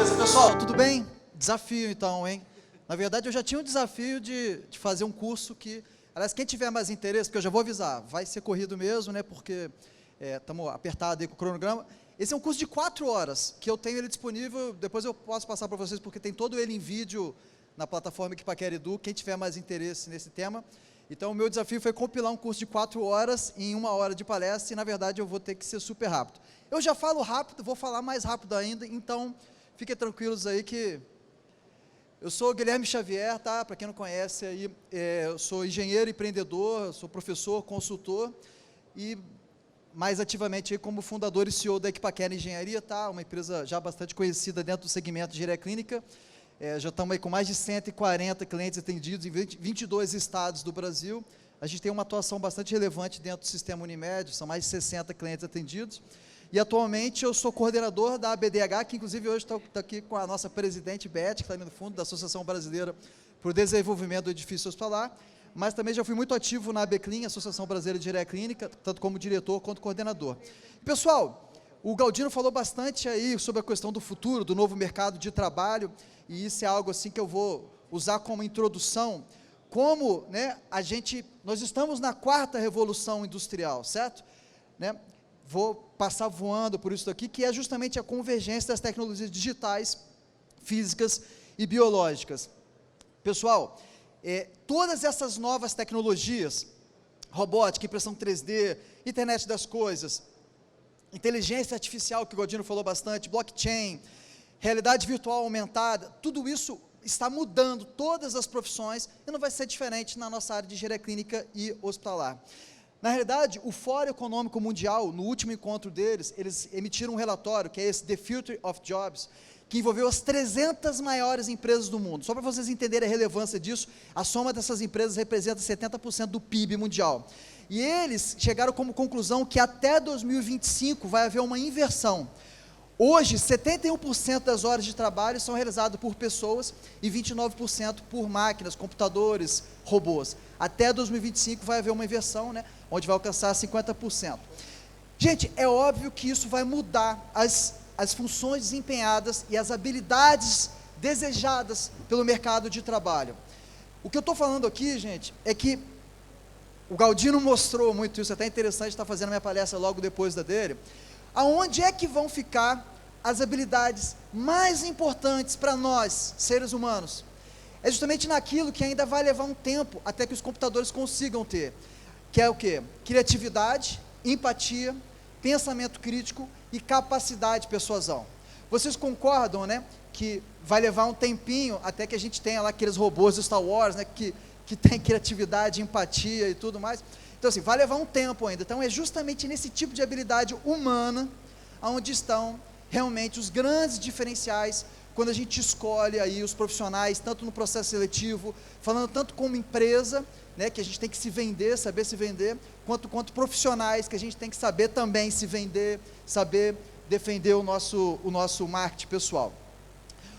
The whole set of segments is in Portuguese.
Beleza, pessoal, tudo bem? Desafio então, hein? Na verdade, eu já tinha um desafio de fazer um curso que, aliás, quem tiver mais interesse, porque eu já vou avisar, vai ser corrido mesmo, né, porque estamos apertados aí com o cronograma. Esse é um curso de 4 horas, que eu tenho ele disponível, depois eu posso passar para vocês, porque tem todo ele em vídeo na plataforma Equipaquera Edu, quem tiver mais interesse nesse tema. Então, o meu desafio foi compilar um curso de 4 horas em 1 hora de palestra, e na verdade eu vou ter que ser super rápido. Eu já falo rápido, vou falar mais rápido ainda, então fiquem tranquilos aí que eu sou o Guilherme Xavier, tá? Para quem não conhece aí, eu sou engenheiro, empreendedor, sou professor, consultor e mais ativamente aí como fundador e CEO da Equipaquera Engenharia, tá? Uma empresa já bastante conhecida dentro do segmento de engenharia clínica. Já estamos aí com mais de 140 clientes atendidos em 22 estados do Brasil. A gente tem uma atuação bastante relevante dentro do sistema Unimed, são mais de 60 clientes atendidos. E atualmente eu sou coordenador da ABDH, que inclusive hoje estou aqui com a nossa presidente Beth, que está ali no fundo, da Associação Brasileira para o Desenvolvimento do Edifício Hospitalar, mas também já fui muito ativo na ABCLIN, Associação Brasileira de Engenharia Clínica, tanto como diretor quanto coordenador. Pessoal, o Galdino falou bastante aí sobre a questão do futuro, do novo mercado de trabalho, e isso é algo assim que eu vou usar como introdução, como, né, nós estamos na 4ª revolução industrial, certo? Né? Vou passar voando por isso aqui, que é justamente a convergência das tecnologias digitais, físicas e biológicas. Pessoal, todas essas novas tecnologias, robótica, impressão 3D, internet das coisas, inteligência artificial, que o Galdino falou bastante, blockchain, realidade virtual aumentada, tudo isso está mudando todas as profissões e não vai ser diferente na nossa área de engenharia clínica e hospitalar. Na realidade, o Fórum Econômico Mundial, no último encontro deles, eles emitiram um relatório, que é esse The Future of Jobs, que envolveu as 300 maiores empresas do mundo. Só para vocês entenderem a relevância disso, a soma dessas empresas representa 70% do PIB mundial. E eles chegaram como conclusão que até 2025 vai haver uma inversão. Hoje, 71% das horas de trabalho são realizadas por pessoas e 29% por máquinas, computadores, robôs. Até 2025 vai haver uma inversão, né, onde vai alcançar 50%. Gente, é óbvio que isso vai mudar as funções desempenhadas e as habilidades desejadas pelo mercado de trabalho. O que eu estou falando aqui, gente, é que o Galdino mostrou muito isso, é até interessante estar fazendo a minha palestra logo depois da dele. Aonde é que vão ficar as habilidades mais importantes para nós, seres humanos? É justamente naquilo que ainda vai levar um tempo até que os computadores consigam ter, que é o quê? Criatividade, empatia, pensamento crítico e capacidade de persuasão. Vocês concordam, né, que vai levar um tempinho até que a gente tenha lá aqueles robôs do Star Wars, né, que tem criatividade, empatia e tudo mais? Então, assim, vai levar um tempo ainda. Então, é justamente nesse tipo de habilidade humana onde estão realmente os grandes diferenciais quando a gente escolhe aí os profissionais, tanto no processo seletivo, falando tanto como empresa, né, que a gente tem que se vender, saber se vender, quanto profissionais, que a gente tem que saber também se vender, saber defender o nosso marketing pessoal.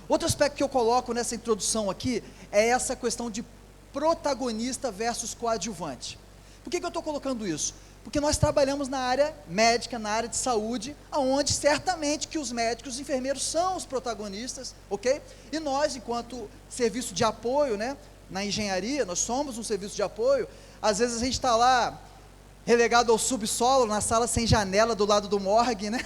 Outro aspecto que eu coloco nessa introdução aqui é essa questão de protagonista versus coadjuvante. Por que eu estou colocando isso? Porque nós trabalhamos na área médica, na área de saúde, onde certamente que os médicos, os enfermeiros são os protagonistas, ok? E nós, enquanto serviço de apoio, né, na engenharia, nós somos um serviço de apoio, às vezes a gente está lá, relegado ao subsolo, na sala sem janela, do lado do morgue, né?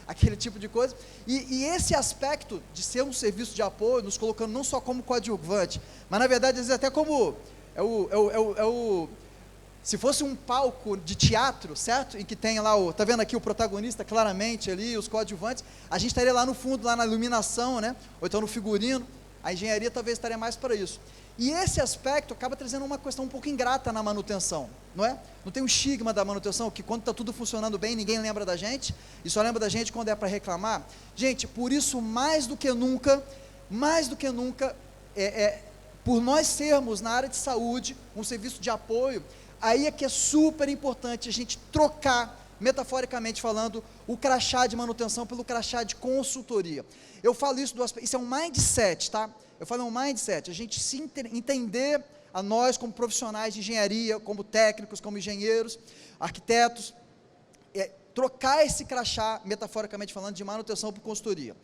Aquele tipo de coisa, e esse aspecto de ser um serviço de apoio, nos colocando não só como coadjuvante, mas na verdade, às vezes até como, se fosse um palco de teatro, certo? Em que tem lá, tá vendo aqui o protagonista claramente ali, os coadjuvantes, a gente estaria lá no fundo, lá na iluminação, né? Ou então no figurino, a engenharia talvez estaria mais para isso. E esse aspecto acaba trazendo uma questão um pouco ingrata na manutenção, não é? Não tem um estigma da manutenção, que quando está tudo funcionando bem, ninguém lembra da gente, e só lembra da gente quando é para reclamar. Gente, por isso, mais do que nunca, por nós sermos na área de saúde, um serviço de apoio, aí é que é super importante a gente trocar, metaforicamente falando, o crachá de manutenção pelo crachá de consultoria. Eu falo isso, isso é um mindset, tá? Eu falo um mindset, a gente se entender a nós como profissionais de engenharia, como técnicos, como engenheiros, arquitetos, trocar esse crachá, metaforicamente falando, de manutenção por consultoria.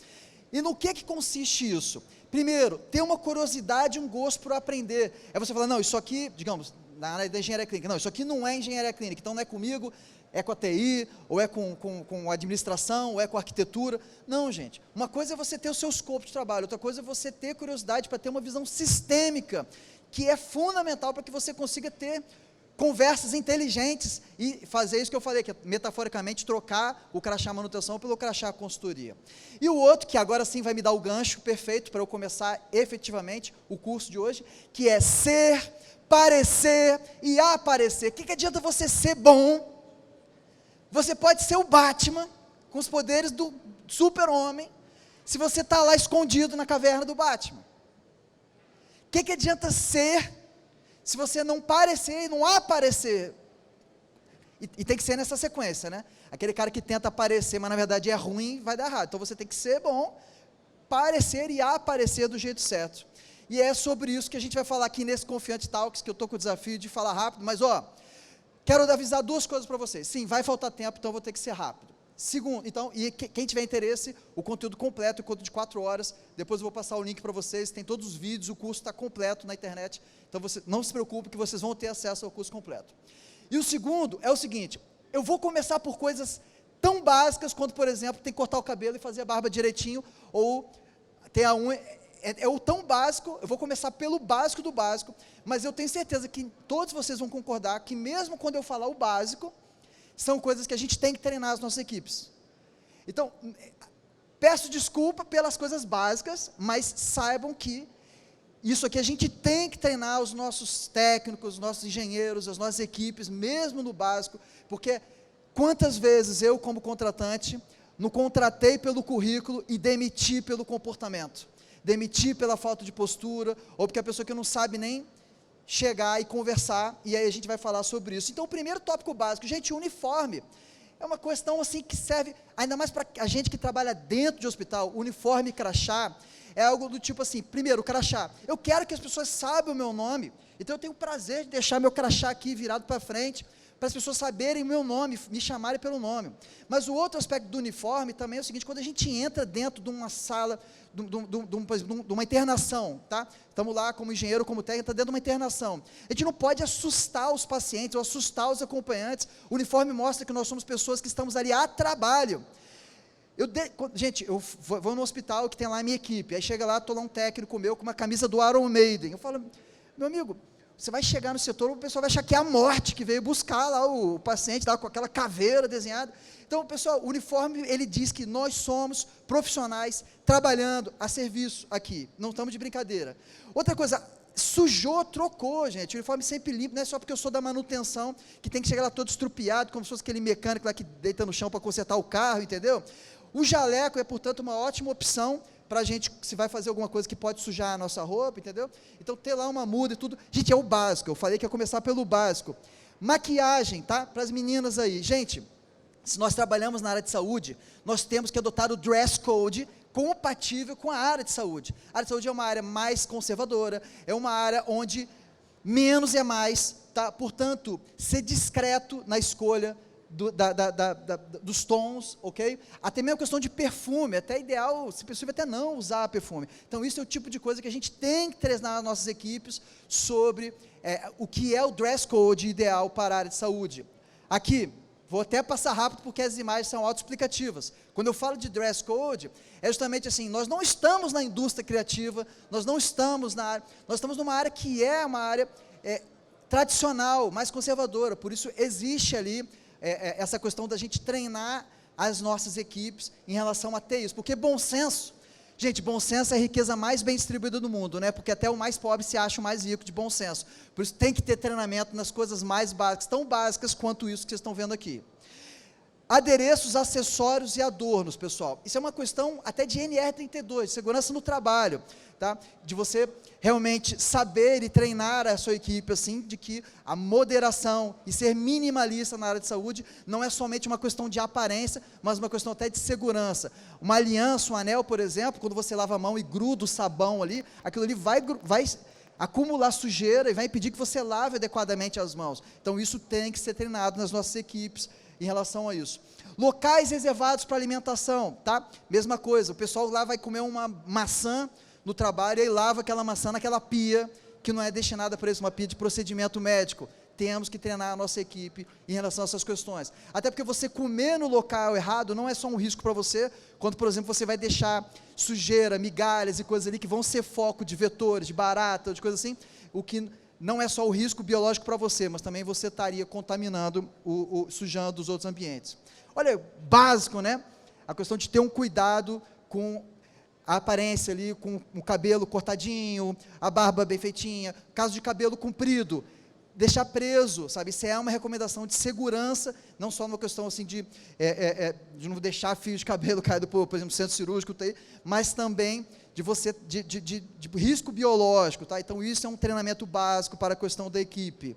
E no que consiste isso? Primeiro, ter uma curiosidade, um gosto por aprender. É você falar, não, isso aqui, digamos, na área da engenharia clínica, não, isso aqui não é engenharia clínica, então não é comigo, é com a TI, ou é com administração, ou é com arquitetura. Não, gente, uma coisa é você ter o seu escopo de trabalho, outra coisa é você ter curiosidade para ter uma visão sistêmica, que é fundamental para que você consiga ter conversas inteligentes e fazer isso que eu falei, que é metaforicamente trocar o crachá manutenção pelo crachá consultoria. E o outro, que agora sim vai me dar o gancho perfeito para eu começar efetivamente o curso de hoje, que é ser, parecer e aparecer. O que adianta você ser bom? Você pode ser o Batman, com os poderes do super-homem, se você está lá escondido na caverna do Batman. O que adianta ser, se você não parecer e não aparecer? E tem que ser nessa sequência, né? Aquele cara que tenta aparecer, mas na verdade é ruim, vai dar errado. Então você tem que ser bom, parecer e aparecer do jeito certo. E é sobre isso que a gente vai falar aqui nesse Confiante Talks, que eu estou com o desafio de falar rápido, mas quero avisar duas coisas para vocês. Sim, vai faltar tempo, então eu vou ter que ser rápido. Segundo, então, e quem tiver interesse, o conteúdo completo, o conteúdo de 4 horas, depois eu vou passar o link para vocês, tem todos os vídeos, o curso está completo na internet, então você não se preocupe que vocês vão ter acesso ao curso completo. E o segundo é o seguinte, eu vou começar por coisas tão básicas quanto, por exemplo, tem que cortar o cabelo e fazer a barba direitinho, ou ter a unha, é o tão básico, eu vou começar pelo básico do básico, mas eu tenho certeza que todos vocês vão concordar que mesmo quando eu falar o básico, são coisas que a gente tem que treinar as nossas equipes. Então, peço desculpa pelas coisas básicas, mas saibam que isso aqui a gente tem que treinar os nossos técnicos, os nossos engenheiros, as nossas equipes, mesmo no básico, porque quantas vezes eu, como contratante, não contratei pelo currículo e demiti pelo comportamento, demiti pela falta de postura, ou porque a pessoa que não sabe nem chegar e conversar, e aí a gente vai falar sobre isso. Então, o primeiro tópico básico, gente, uniforme, é uma questão assim que serve, ainda mais para a gente que trabalha dentro de hospital, uniforme e crachá, é algo do tipo assim, primeiro, o crachá, eu quero que as pessoas saibam o meu nome, então eu tenho o prazer de deixar meu crachá aqui virado para frente, para as pessoas saberem o meu nome, me chamarem pelo nome. Mas o outro aspecto do uniforme também é o seguinte, quando a gente entra dentro de uma sala, de uma internação, tá? Estamos lá como engenheiro, como técnico, está dentro de uma internação. A gente não pode assustar os pacientes ou assustar os acompanhantes. O uniforme mostra que nós somos pessoas que estamos ali a trabalho. Gente, eu vou no hospital que tem lá a minha equipe, aí chega lá, estou lá um técnico meu com uma camisa do Iron Maiden. Eu falo, meu amigo, você vai chegar no setor, o pessoal vai achar que é a morte que veio buscar lá o paciente, lá com aquela caveira desenhada. Então, pessoal, o uniforme, ele diz que nós somos profissionais trabalhando a serviço aqui, não estamos de brincadeira. Outra coisa, sujou, trocou, gente, o uniforme sempre limpo, não é só porque eu sou da manutenção, que tem que chegar lá todo estrupiado, como se fosse aquele mecânico lá que deita no chão para consertar o carro, entendeu? O jaleco é, portanto, uma ótima opção para a gente, se vai fazer alguma coisa que pode sujar a nossa roupa, entendeu? Então, ter lá uma muda e tudo, gente, é o básico, eu falei que ia começar pelo básico. Maquiagem, tá? Para as meninas aí, gente, se nós trabalhamos na área de saúde, nós temos que adotar o dress code compatível com a área de saúde. A área de saúde é uma área mais conservadora, é uma área onde menos é mais, tá? Portanto, ser discreto na escolha dos tons, ok? Até mesmo a questão de perfume, até ideal, se possível, até não usar perfume. Então, isso é o tipo de coisa que a gente tem que treinar nas nossas equipes sobre o que é o dress code ideal para a área de saúde. Aqui, vou até passar rápido porque as imagens são autoexplicativas. Quando eu falo de dress code, é justamente assim, nós não estamos na indústria criativa, nós não estamos na área, nós estamos numa área que é uma área tradicional, mais conservadora, por isso existe ali essa questão da gente treinar as nossas equipes em relação a ter isso, porque bom senso, gente, bom senso é a riqueza mais bem distribuída do mundo, né, porque até o mais pobre se acha o mais rico de bom senso, por isso tem que ter treinamento nas coisas mais básicas, tão básicas quanto isso que vocês estão vendo aqui. Adereços, acessórios e adornos, pessoal, isso é uma questão até de NR32, segurança no trabalho, tá? De você realmente saber e treinar a sua equipe, assim, de que a moderação e ser minimalista na área de saúde não é somente uma questão de aparência, mas uma questão até de segurança. Uma aliança, um anel, por exemplo, quando você lava a mão e gruda o sabão ali, aquilo ali vai acumular sujeira e vai impedir que você lave adequadamente as mãos. Então, isso tem que ser treinado nas nossas equipes, em relação a isso. Locais reservados para alimentação, tá? Mesma coisa, o pessoal lá vai comer uma maçã no trabalho, e aí lava aquela maçã naquela pia, que não é destinada para isso, uma pia de procedimento médico. Temos que treinar a nossa equipe em relação a essas questões. Até porque você comer no local errado não é só um risco para você, quando, por exemplo, você vai deixar sujeira, migalhas e coisas ali que vão ser foco de vetores, de barata, de coisas assim, o que não é só o risco biológico para você, mas também você estaria contaminando, sujando os outros ambientes. Olha, básico, né? A questão de ter um cuidado com a aparência ali, com o cabelo cortadinho, a barba bem feitinha, caso de cabelo comprido, deixar preso, sabe, isso é uma recomendação de segurança, não só numa questão assim de não deixar fio de cabelo caído por exemplo, centro cirúrgico, mas também de você, de risco biológico, tá? Então isso é um treinamento básico para a questão da equipe.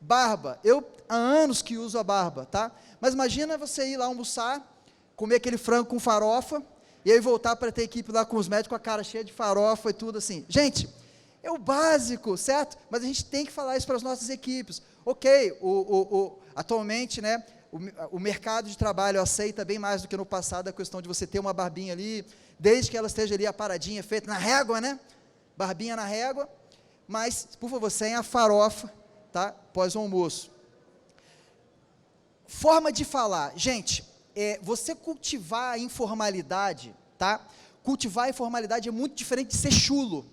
Barba, eu há anos que uso a barba, tá? Mas imagina você ir lá almoçar, comer aquele frango com farofa, e aí voltar para ter a equipe lá com os médicos com a cara cheia de farofa e tudo assim, gente, é o básico, certo? Mas a gente tem que falar isso para as nossas equipes. Ok, atualmente, né, o mercado de trabalho aceita bem mais do que no passado a questão de você ter uma barbinha ali, desde que ela esteja ali aparadinha, feita na régua, né? Barbinha na régua, mas, por favor, sem a farofa, tá? Pós o almoço. Forma de falar. Gente, você cultivar a informalidade, tá? Cultivar a informalidade é muito diferente de ser chulo.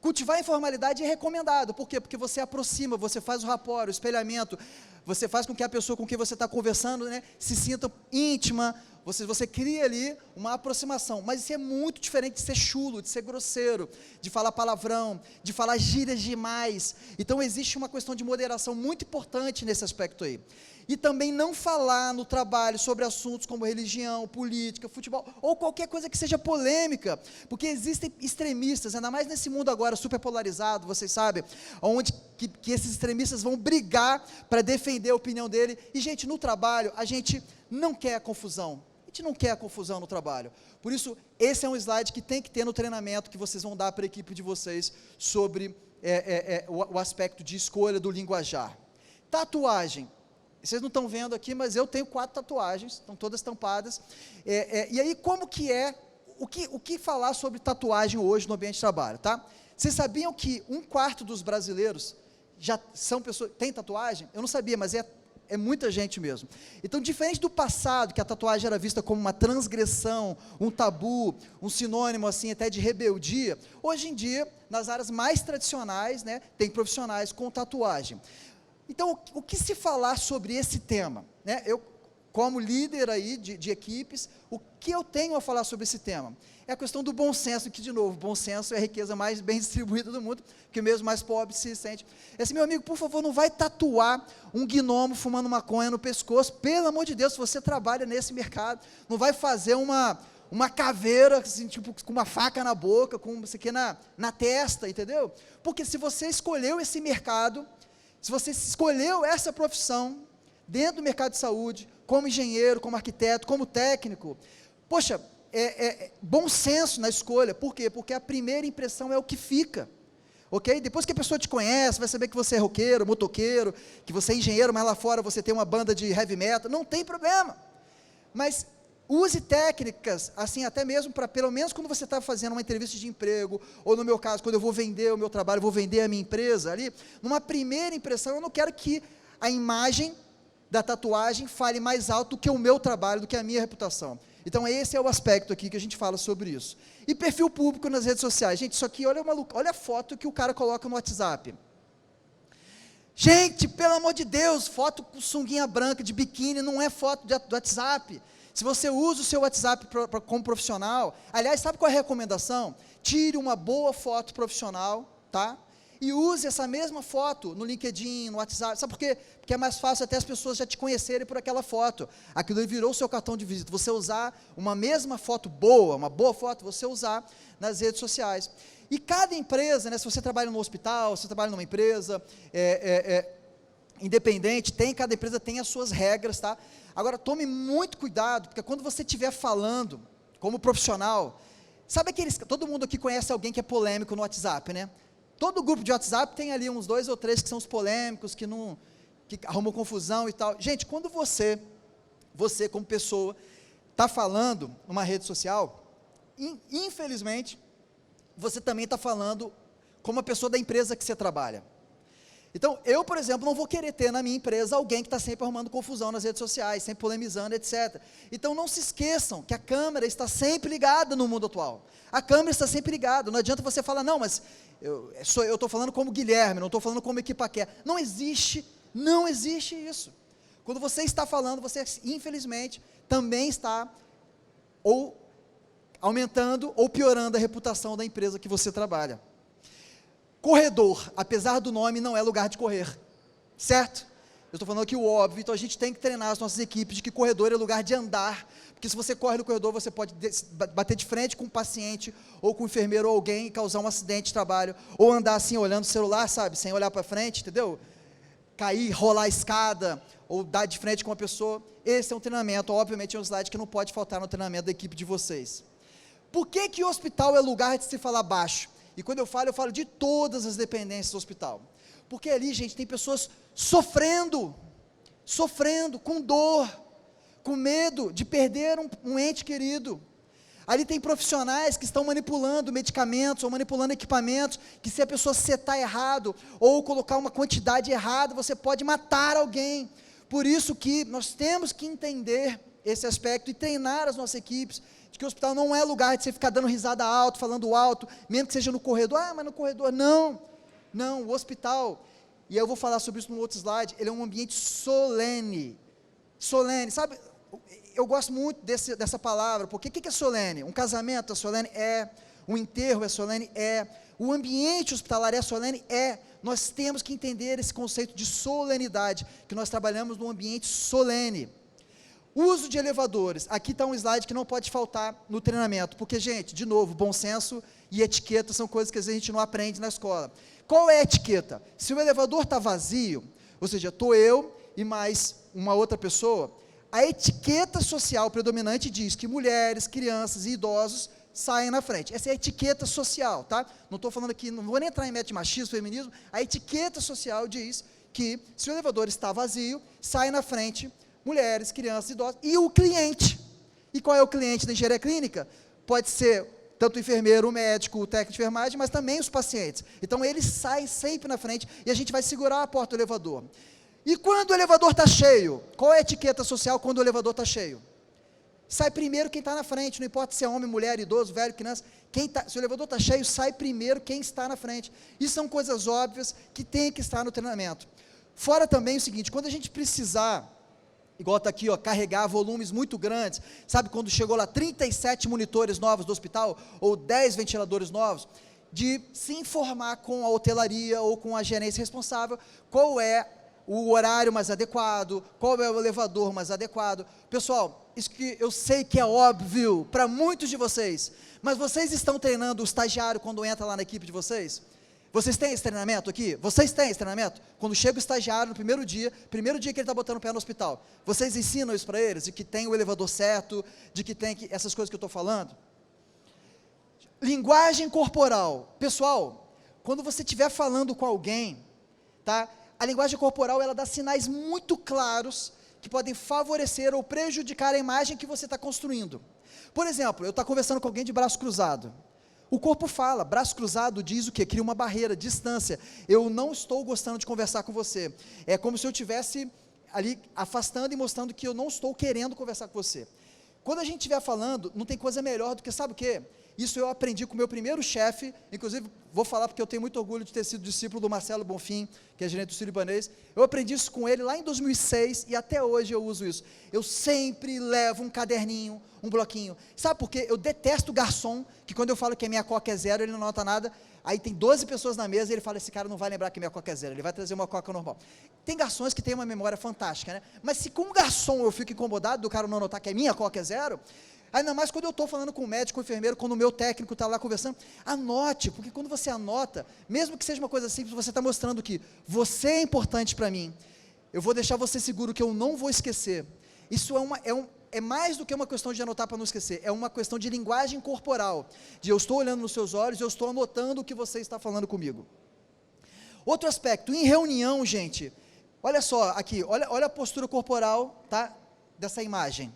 Cultivar a informalidade é recomendado, por quê? Porque você aproxima, você faz o rapport, o espelhamento, você faz com que a pessoa com quem você está conversando, né, se sinta íntima, você cria ali uma aproximação, mas isso é muito diferente de ser chulo, de ser grosseiro, de falar palavrão, de falar gírias demais. Então existe uma questão de moderação muito importante nesse aspecto aí. E também não falar no trabalho sobre assuntos como religião, política, futebol, ou qualquer coisa que seja polêmica, porque existem extremistas, ainda mais nesse mundo agora super polarizado, vocês sabem, onde que esses extremistas vão brigar para defender a opinião dele, e gente, no trabalho, a gente não quer confusão, a gente não quer confusão no trabalho, por isso, esse é um slide que tem que ter no treinamento que vocês vão dar para a equipe de vocês, sobre o aspecto de escolha do linguajar. Tatuagem. Vocês não estão vendo aqui, mas eu tenho 4 tatuagens, estão todas estampadas, e aí como que o que falar sobre tatuagem hoje no ambiente de trabalho, tá? Vocês sabiam que 1/4 dos brasileiros já são pessoas, tem tatuagem? Eu não sabia, mas é muita gente mesmo. Então, diferente do passado, que a tatuagem era vista como uma transgressão, um tabu, um sinônimo assim até de rebeldia, hoje em dia, nas áreas mais tradicionais, né, tem profissionais com tatuagem. Então, o que se falar sobre esse tema? Né? Eu, como líder aí de equipes, o que eu tenho a falar sobre esse tema? É a questão do bom senso, que, de novo, bom senso é a riqueza mais bem distribuída do mundo, que mesmo mais pobre se sente. Esse meu amigo, por favor, não vai tatuar um gnomo fumando maconha no pescoço, pelo amor de Deus, se você trabalha nesse mercado, não vai fazer uma caveira, assim, tipo, com uma faca na boca, com isso aqui na testa, entendeu? Porque se você escolheu esse mercado, se você escolheu essa profissão, dentro do mercado de saúde, como engenheiro, como arquiteto, como técnico, poxa, bom senso na escolha, por quê? Porque a primeira impressão é o que fica, ok? Depois que a pessoa te conhece, vai saber que você é roqueiro, motoqueiro, que você é engenheiro, mas lá fora você tem uma banda de heavy metal, não tem problema, mas use técnicas, assim, até mesmo para, pelo menos quando você está fazendo uma entrevista de emprego, ou no meu caso, quando eu vou vender o meu trabalho, vou vender a minha empresa ali, numa primeira impressão, eu não quero que a imagem da tatuagem fale mais alto do que o meu trabalho, do que a minha reputação. Então, esse é o aspecto aqui que a gente fala sobre isso. E perfil público nas redes sociais. Gente, isso aqui, olha a foto que o cara coloca no WhatsApp. Gente, pelo amor de Deus, foto com sunguinha branca, de biquíni, não é foto do WhatsApp. Se você usa o seu WhatsApp como profissional, aliás, sabe qual é a recomendação? Tire uma boa foto profissional, tá? E use essa mesma foto no LinkedIn, no WhatsApp, sabe por quê? Porque é mais fácil até as pessoas já te conhecerem por aquela foto, aquilo virou o seu cartão de visita, você usar uma mesma foto boa, uma boa foto, você usar nas redes sociais. E cada empresa, né, se você trabalha no hospital, se você trabalha numa empresa, independente, cada empresa tem as suas regras, tá? Agora, tome muito cuidado, porque quando você estiver falando, como profissional, sabe todo mundo aqui conhece alguém que é polêmico no WhatsApp, né? Todo grupo de WhatsApp tem ali uns 2 ou 3 que são os polêmicos, que arrumam confusão e tal. Gente, quando você você como pessoa está falando numa rede social, infelizmente, você também está falando como uma pessoa da empresa que você trabalha. Então, eu, por exemplo, não vou querer ter na minha empresa alguém que está sempre arrumando confusão nas redes sociais, sempre polemizando, etc. Então, não se esqueçam que a câmera está sempre ligada no mundo atual. A câmera está sempre ligada, não adianta você falar, não, mas eu estou falando como Guilherme, não estou falando como Equipaquer. Não existe isso. Quando você está falando, você, infelizmente, também está ou aumentando ou piorando a reputação da empresa que você trabalha. Corredor, apesar do nome, não é lugar de correr, certo? Eu estou falando aqui o óbvio, então a gente tem que treinar as nossas equipes de que corredor é lugar de andar, porque se você corre no corredor, você pode bater de frente com um paciente, ou com um enfermeiro ou alguém, e causar um acidente de trabalho, ou andar assim, olhando o celular, sabe, sem olhar para frente, entendeu? Cair, rolar a escada, ou dar de frente com uma pessoa. Esse é um treinamento, obviamente é um slide que não pode faltar no treinamento da equipe de vocês. Por que o hospital é lugar de se falar baixo? E quando eu falo de todas as dependências do hospital. Porque ali, gente, tem pessoas sofrendo, com dor, com medo de perder um ente querido. Ali tem profissionais que estão manipulando medicamentos, ou manipulando equipamentos, que se a pessoa setar errado, ou colocar uma quantidade errada, você pode matar alguém. Por isso que nós temos que entender esse aspecto e treinar as nossas equipes, de que o hospital não é lugar de você ficar dando risada alto, falando alto, mesmo que seja no corredor, mas no corredor, não, o hospital, e eu vou falar sobre isso no outro slide, ele é um ambiente solene, sabe, eu gosto muito dessa palavra, porque o que é solene? Um casamento é solene? É. Um enterro é solene? É. O ambiente hospitalar é solene? É. Nós temos que entender esse conceito de solenidade, que nós trabalhamos num ambiente solene. Uso de elevadores, aqui está um slide que não pode faltar no treinamento, porque, gente, de novo, bom senso e etiqueta são coisas que às vezes a gente não aprende na escola. Qual é a etiqueta? Se o elevador está vazio, ou seja, estou eu e mais uma outra pessoa, a etiqueta social predominante diz que mulheres, crianças e idosos saem na frente. Essa é a etiqueta social, tá? Não estou falando aqui, não vou nem entrar em método de machismo, feminismo, a etiqueta social diz que se o elevador está vazio, sai na frente mulheres, crianças, idosos, e o cliente. E qual é o cliente da engenharia clínica? Pode ser tanto o enfermeiro, o médico, o técnico de enfermagem, mas também os pacientes. Então, eles saem sempre na frente, e a gente vai segurar a porta do elevador. E quando o elevador está cheio? Qual é a etiqueta social quando o elevador está cheio? Sai primeiro quem está na frente, não importa se é homem, mulher, idoso, velho, criança, se o elevador está cheio, sai primeiro quem está na frente. Isso são coisas óbvias que tem que estar no treinamento. Fora também o seguinte, quando a gente precisar, igual está aqui, carregar volumes muito grandes, sabe quando chegou lá 37 monitores novos do hospital, ou 10 ventiladores novos, de se informar com a hotelaria, ou com a gerência responsável, qual é o horário mais adequado, qual é o elevador mais adequado. Pessoal, isso que eu sei que é óbvio para muitos de vocês, mas vocês estão treinando o estagiário quando entra lá na equipe de vocês? Vocês têm esse treinamento aqui? Vocês têm esse treinamento? Quando chega o estagiário no primeiro dia que ele está botando o pé no hospital, vocês ensinam isso para eles? De que tem o elevador certo, de que tem essas coisas que eu estou falando? Linguagem corporal. Pessoal, quando você estiver falando com alguém, tá? A linguagem corporal, ela dá sinais muito claros que podem favorecer ou prejudicar a imagem que você está construindo. Por exemplo, eu estou conversando com alguém de braço cruzado. O corpo fala, braço cruzado diz o quê? Cria uma barreira, distância. Eu não estou gostando de conversar com você. É como se eu estivesse ali afastando e mostrando que eu não estou querendo conversar com você. Quando a gente estiver falando, não tem coisa melhor do que, sabe o quê? Isso eu aprendi com o meu primeiro chefe, inclusive vou falar porque eu tenho muito orgulho de ter sido discípulo do Marcelo Bonfim, que é gerente do Sírio-Libanês. Eu aprendi isso com ele lá em 2006 e até hoje eu uso isso. Eu sempre levo um caderninho, um bloquinho. Sabe por quê? Eu detesto o garçom, que quando eu falo que a minha coca é zero, ele não nota nada. Aí tem 12 pessoas na mesa e ele fala, esse cara não vai lembrar que minha coca é zero, ele vai trazer uma coca normal. Tem garçons que têm uma memória fantástica, né? Mas se com um garçom eu fico incomodado do cara não notar que a minha coca é zero, ainda mais quando eu estou falando com o médico, com o enfermeiro, quando o meu técnico está lá conversando, anote, porque quando você anota, mesmo que seja uma coisa simples, você está mostrando que você é importante para mim, eu vou deixar você seguro que eu não vou esquecer. Isso é mais do que uma questão de anotar para não esquecer, é uma questão de linguagem corporal, de eu estou olhando nos seus olhos, eu estou anotando o que você está falando comigo. Outro aspecto, em reunião, gente, olha só aqui, olha a postura corporal, tá? dessa imagem?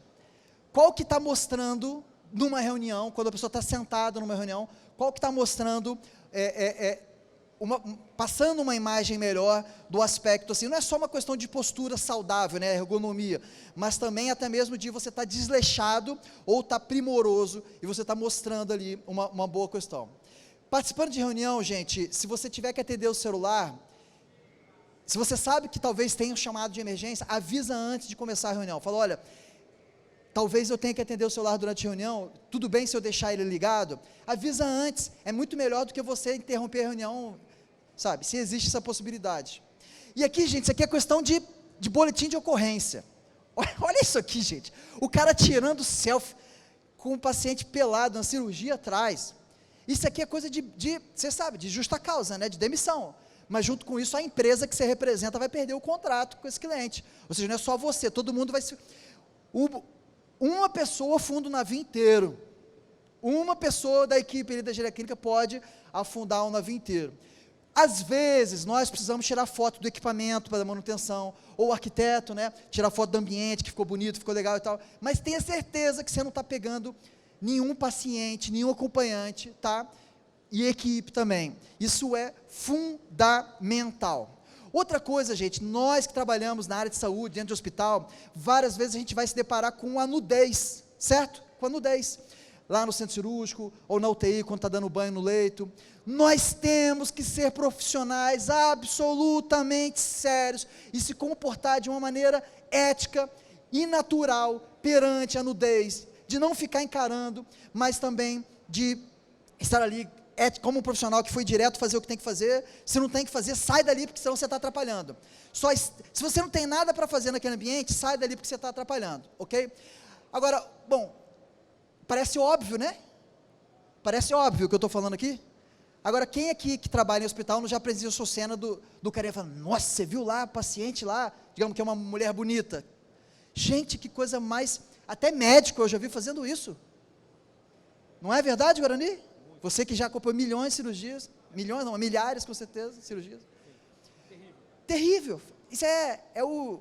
Qual que está mostrando numa reunião, quando a pessoa está sentada numa reunião, qual que está mostrando, passando uma imagem melhor do aspecto, assim, não é só uma questão de postura saudável, né, ergonomia, mas também até mesmo de você estar desleixado, ou estar primoroso, e você está mostrando ali uma boa questão. Participando de reunião, gente, se você tiver que atender o celular, se você sabe que talvez tenha um chamado de emergência, avisa antes de começar a reunião, fala, olha, talvez eu tenha que atender o celular durante a reunião, tudo bem se eu deixar ele ligado? Avisa antes, é muito melhor do que você interromper a reunião, sabe, se existe essa possibilidade. E aqui, gente, isso aqui é questão de boletim de ocorrência. Olha isso aqui, gente, o cara tirando selfie com um paciente pelado na cirurgia atrás. Isso aqui é coisa você sabe, de justa causa, né, de demissão. Mas junto com isso, a empresa que você representa vai perder o contrato com esse cliente. Ou seja, não é só você, todo mundo vai se... Uma pessoa afunda o navio inteiro. Uma pessoa da equipe da engenharia clínica pode afundar o navio inteiro. Às vezes, nós precisamos tirar foto do equipamento para a manutenção, ou o arquiteto, né, tirar foto do ambiente, que ficou bonito, ficou legal e tal, mas tenha certeza que você não está pegando nenhum paciente, nenhum acompanhante, tá? E equipe também. Isso é fundamental. Outra coisa, gente, nós que trabalhamos na área de saúde, dentro de hospital, várias vezes a gente vai se deparar com a nudez, certo? Com a nudez. Lá no centro cirúrgico, ou na UTI, quando está dando banho no leito. Nós temos que ser profissionais absolutamente sérios e se comportar de uma maneira ética e natural perante a nudez, de não ficar encarando, mas também de estar ali como um profissional que foi direto fazer o que tem que fazer. Se não tem que fazer, sai dali, porque senão você está atrapalhando. Se você não tem nada para fazer naquele ambiente, sai dali porque você está atrapalhando, ok? Agora, bom, parece óbvio, né? Parece óbvio o que eu estou falando aqui. Agora, quem aqui que trabalha em hospital não já presenciou a cena do carinha falando, nossa, você viu lá a paciente lá, digamos que é uma mulher bonita. Gente, que coisa mais, até médico eu já vi fazendo isso. Não é verdade, Guarani? Você que já acompanhou milhões de cirurgias, milhões não, milhares com certeza, cirurgias. Terrível. Terrível. Isso é o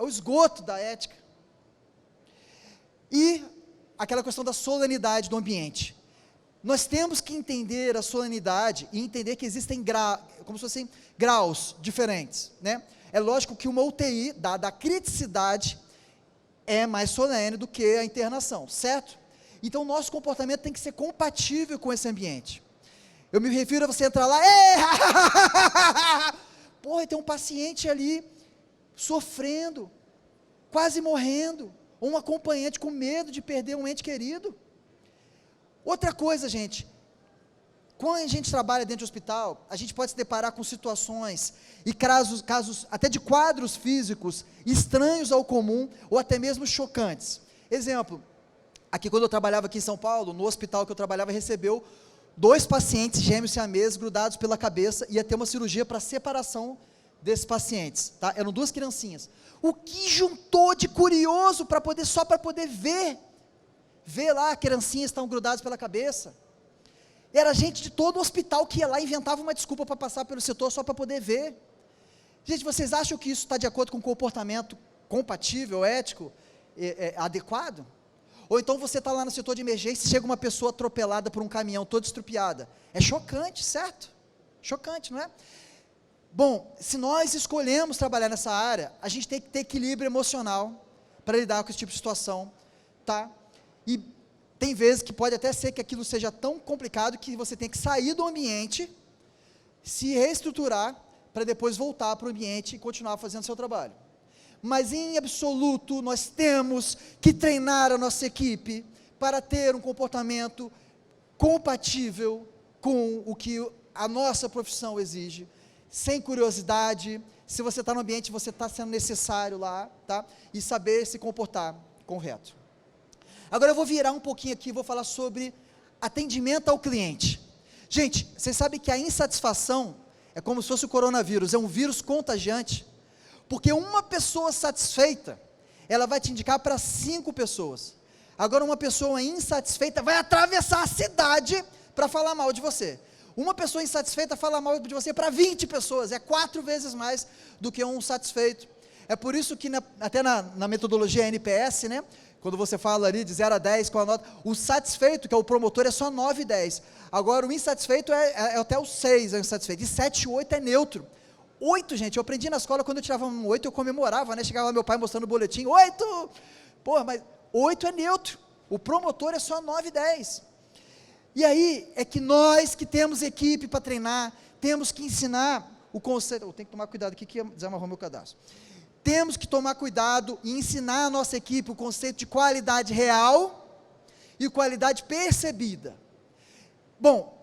esgoto da ética. E aquela questão da solenidade do ambiente. Nós temos que entender a solenidade e entender que existem como se fossem graus diferentes, né? É lógico que uma UTI, dada a criticidade, é mais solene do que a internação, certo? Então, o nosso comportamento tem que ser compatível com esse ambiente. Eu me refiro a você entrar lá, porra, tem um paciente ali, sofrendo, quase morrendo, ou um acompanhante com medo de perder um ente querido. Outra coisa, gente, quando a gente trabalha dentro de hospital, a gente pode se deparar com situações e casos até de quadros físicos estranhos ao comum, ou até mesmo chocantes. Exemplo, aqui quando eu trabalhava aqui em São Paulo, no hospital que eu trabalhava, recebeu 2 pacientes gêmeos siameses grudados pela cabeça, ia ter uma cirurgia para separação desses pacientes, tá? Eram 2 criancinhas. O que juntou de curioso só para poder ver lá, criancinhas estão grudadas pela cabeça. Era gente de todo o hospital que ia lá e inventava uma desculpa para passar pelo setor só para poder ver. Gente, vocês acham que isso está de acordo com o comportamento compatível, ético, adequado? Ou então você está lá no setor de emergência e chega uma pessoa atropelada por um caminhão, toda estrupiada. É chocante, certo? Chocante, não é? Bom, se nós escolhemos trabalhar nessa área, a gente tem que ter equilíbrio emocional para lidar com esse tipo de situação, tá? E tem vezes que pode até ser que aquilo seja tão complicado que você tem que sair do ambiente, se reestruturar, para depois voltar para o ambiente e continuar fazendo o seu trabalho. Mas em absoluto, nós temos que treinar a nossa equipe para ter um comportamento compatível com o que a nossa profissão exige, sem curiosidade. Se você está no ambiente, você está sendo necessário lá, tá? E saber se comportar correto. Agora eu vou virar um pouquinho aqui, vou falar sobre atendimento ao cliente. Gente, vocês sabem que a insatisfação é como se fosse o coronavírus, é um vírus contagiante, porque uma pessoa satisfeita, ela vai te indicar para 5 pessoas. Agora uma pessoa insatisfeita vai atravessar a cidade para falar mal de você. Uma pessoa insatisfeita fala mal de você para 20 pessoas, é 4 vezes mais do que um satisfeito. É por isso que até na metodologia NPS, né, quando você fala ali de 0 a 10, qual a nota, o satisfeito, que é o promotor, é só 9 e 10. Agora, o insatisfeito é até o 6, é o insatisfeito. E 7 e 8 é neutro. 8, gente, eu aprendi na escola, quando eu tirava um 8, eu comemorava, né? Chegava meu pai mostrando o boletim, 8! Pô, mas 8 é neutro. O promotor é só 9 e 10. E aí, é que nós que temos equipe para treinar, temos que ensinar o conceito. Eu tenho que tomar cuidado aqui que desamarrou meu cadastro. Temos que tomar cuidado e ensinar a nossa equipe o conceito de qualidade real e qualidade percebida. Bom,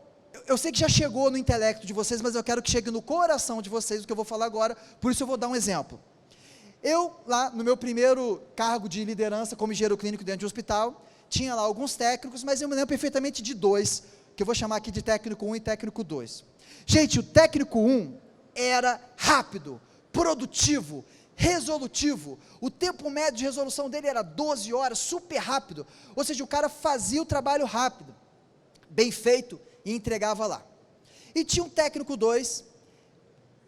eu sei que já chegou no intelecto de vocês, mas eu quero que chegue no coração de vocês o que eu vou falar agora, por isso eu vou dar um exemplo. Eu, lá no meu primeiro cargo de liderança como engenheiro clínico dentro de um hospital, tinha lá alguns técnicos, mas eu me lembro perfeitamente de 2, que eu vou chamar aqui de técnico 1 e técnico 2. Gente, o técnico 1 era rápido, produtivo, resolutivo. O tempo médio de resolução dele era 12 horas, super rápido. Ou seja, o cara fazia o trabalho rápido, bem feito, e entregava lá. E tinha um técnico 2,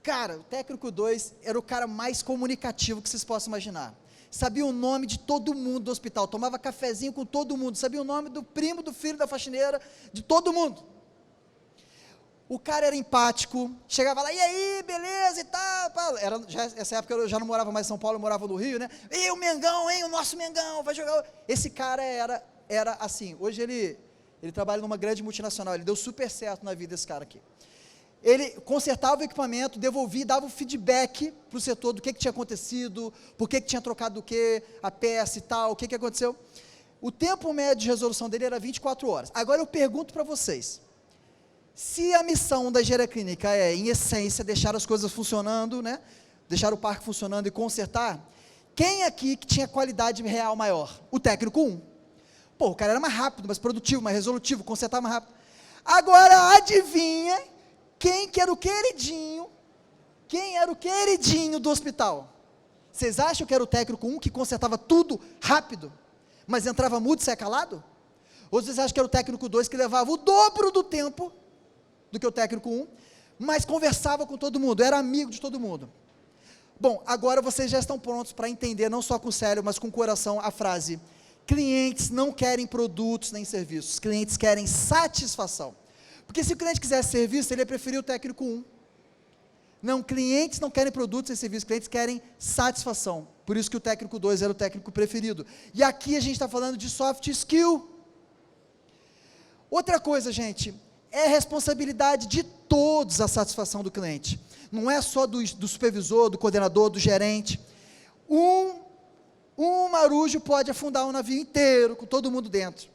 cara, o técnico 2 era o cara mais comunicativo que vocês possam imaginar. Sabia o nome de todo mundo do hospital, tomava cafezinho com todo mundo, sabia o nome do primo, do filho, da faxineira, de todo mundo. O cara era empático, chegava lá, e aí, beleza e tal, essa época eu já não morava mais em São Paulo, eu morava no Rio, né, e o Mengão, hein, o nosso Mengão, vai jogar, esse cara era assim, hoje ele trabalha numa grande multinacional, ele deu super certo na vida, esse cara aqui. Ele consertava o equipamento, devolvia, dava o feedback para o setor do que tinha acontecido, por que tinha trocado o que, a peça e tal, o que aconteceu. O tempo médio de resolução dele era 24 horas. Agora eu pergunto para vocês, se a missão da engenharia clínica é, em essência, deixar as coisas funcionando, né, deixar o parque funcionando e consertar, quem aqui que tinha qualidade real maior? O técnico 1. Pô, o cara era mais rápido, mais produtivo, mais resolutivo, consertava mais rápido. Agora, adivinha quem que era o queridinho? Quem era o queridinho do hospital? Vocês acham que era o técnico 1 que consertava tudo rápido, mas entrava mudo e saia calado? Ou vocês acham que era o técnico 2 que levava o dobro do tempo do que o técnico 1, mas conversava com todo mundo, era amigo de todo mundo? Bom, agora vocês já estão prontos para entender, não só com o cérebro, mas com o coração, a frase: clientes não querem produtos nem serviços, clientes querem satisfação. Porque se o cliente quisesse serviço, ele ia preferir o técnico 1. Não, clientes não querem produtos nem serviços, clientes querem satisfação. Por isso que o técnico 2 era o técnico preferido. E aqui a gente está falando de soft skill. Outra coisa, gente, é responsabilidade de todos a satisfação do cliente. Não é só do supervisor, do coordenador, do gerente. Um marujo pode afundar um navio inteiro, com todo mundo dentro.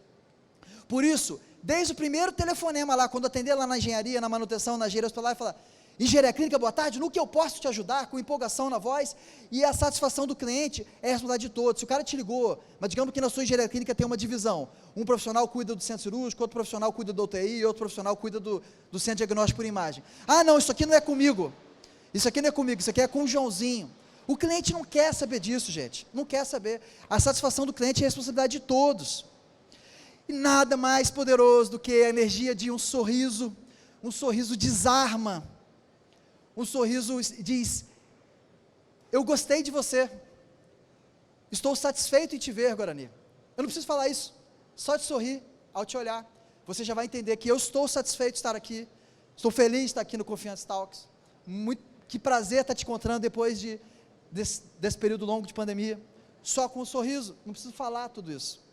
Por isso, desde o primeiro telefonema lá, quando atender lá na engenharia, na manutenção, na engenharia hospitalar, e falar: engenharia clínica, boa tarde, no que eu posso te ajudar? Com empolgação na voz, e a satisfação do cliente é a responsabilidade de todos. Se o cara te ligou, mas digamos que na sua engenharia clínica tem uma divisão, um profissional cuida do centro cirúrgico, outro profissional cuida do UTI, outro profissional cuida do centro diagnóstico por imagem. Ah, não, isso aqui não é comigo, isso aqui não é comigo, isso aqui é com o Joãozinho. O cliente não quer saber disso, gente, não quer saber. A satisfação do cliente é a responsabilidade de todos. E nada mais poderoso do que a energia de um sorriso desarma, um sorriso diz: eu gostei de você, estou satisfeito em te ver, Guarani. Eu não preciso falar isso, só de sorrir, ao te olhar, você já vai entender que eu estou satisfeito de estar aqui, estou feliz de estar aqui no Confiance Talks, que prazer estar te encontrando depois desse período longo de pandemia, só com um sorriso, não preciso falar tudo isso.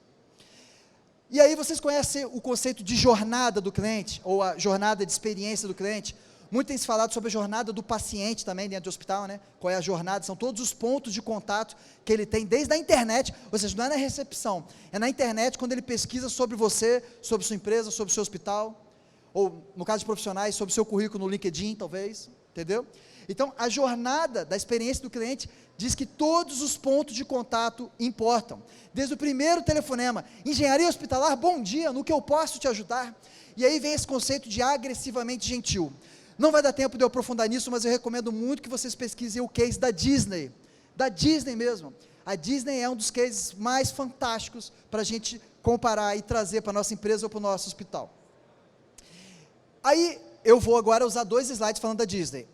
E aí vocês conhecem o conceito de jornada do cliente, ou a jornada de experiência do cliente? Muito tem se falado sobre a jornada do paciente também dentro do hospital, né? Qual é a jornada? São todos os pontos de contato que ele tem desde a internet, ou seja, não é na recepção, é na internet quando ele pesquisa sobre você, sobre sua empresa, sobre o seu hospital, ou no caso de profissionais, sobre o seu currículo no LinkedIn, talvez, entendeu? Então, a jornada da experiência do cliente diz que todos os pontos de contato importam, desde o primeiro telefonema: engenharia hospitalar, bom dia, no que eu posso te ajudar? E aí vem esse conceito de agressivamente gentil. Não vai dar tempo de eu aprofundar nisso, mas eu recomendo muito que vocês pesquisem o case da Disney mesmo. A Disney é um dos cases mais fantásticos para a gente comparar e trazer para a nossa empresa ou para o nosso hospital. Aí, eu vou agora usar 2 slides falando da Disney.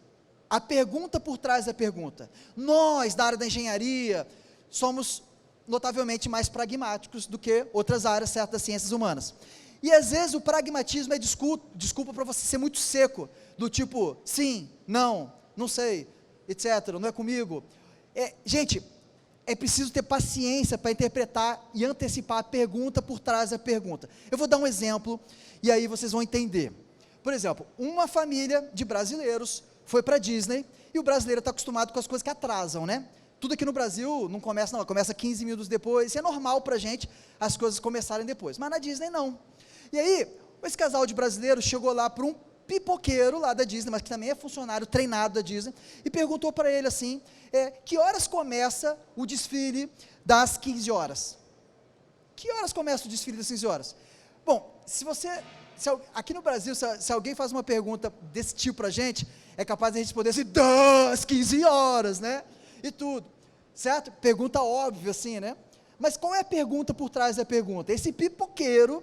a pergunta por trás da pergunta. Nós, da área da engenharia, somos notavelmente mais pragmáticos do que outras áreas, certo, das ciências humanas. E às vezes o pragmatismo é desculpa para você ser muito seco, do tipo, sim, não sei, etc., não é comigo. Gente, é preciso ter paciência para interpretar e antecipar a pergunta por trás da pergunta. Eu vou dar um exemplo, e aí vocês vão entender. Por exemplo, uma família de brasileiros foi para a Disney, e o brasileiro está acostumado com as coisas que atrasam, né? Tudo aqui no Brasil não começa, começa 15 minutos depois, isso é normal para a gente, as coisas começarem depois, mas na Disney não. E aí, esse casal de brasileiros chegou lá para um pipoqueiro lá da Disney, mas que também é funcionário treinado da Disney, e perguntou para ele assim, que horas começa o desfile das 15 horas? Que horas começa o desfile das 15 horas? Bom, aqui no Brasil, se alguém faz uma pergunta desse tipo para a gente, é capaz de a gente responder assim, das 15 horas, né? E tudo, certo? Pergunta óbvia assim, né? Mas qual é a pergunta por trás da pergunta? Esse pipoqueiro,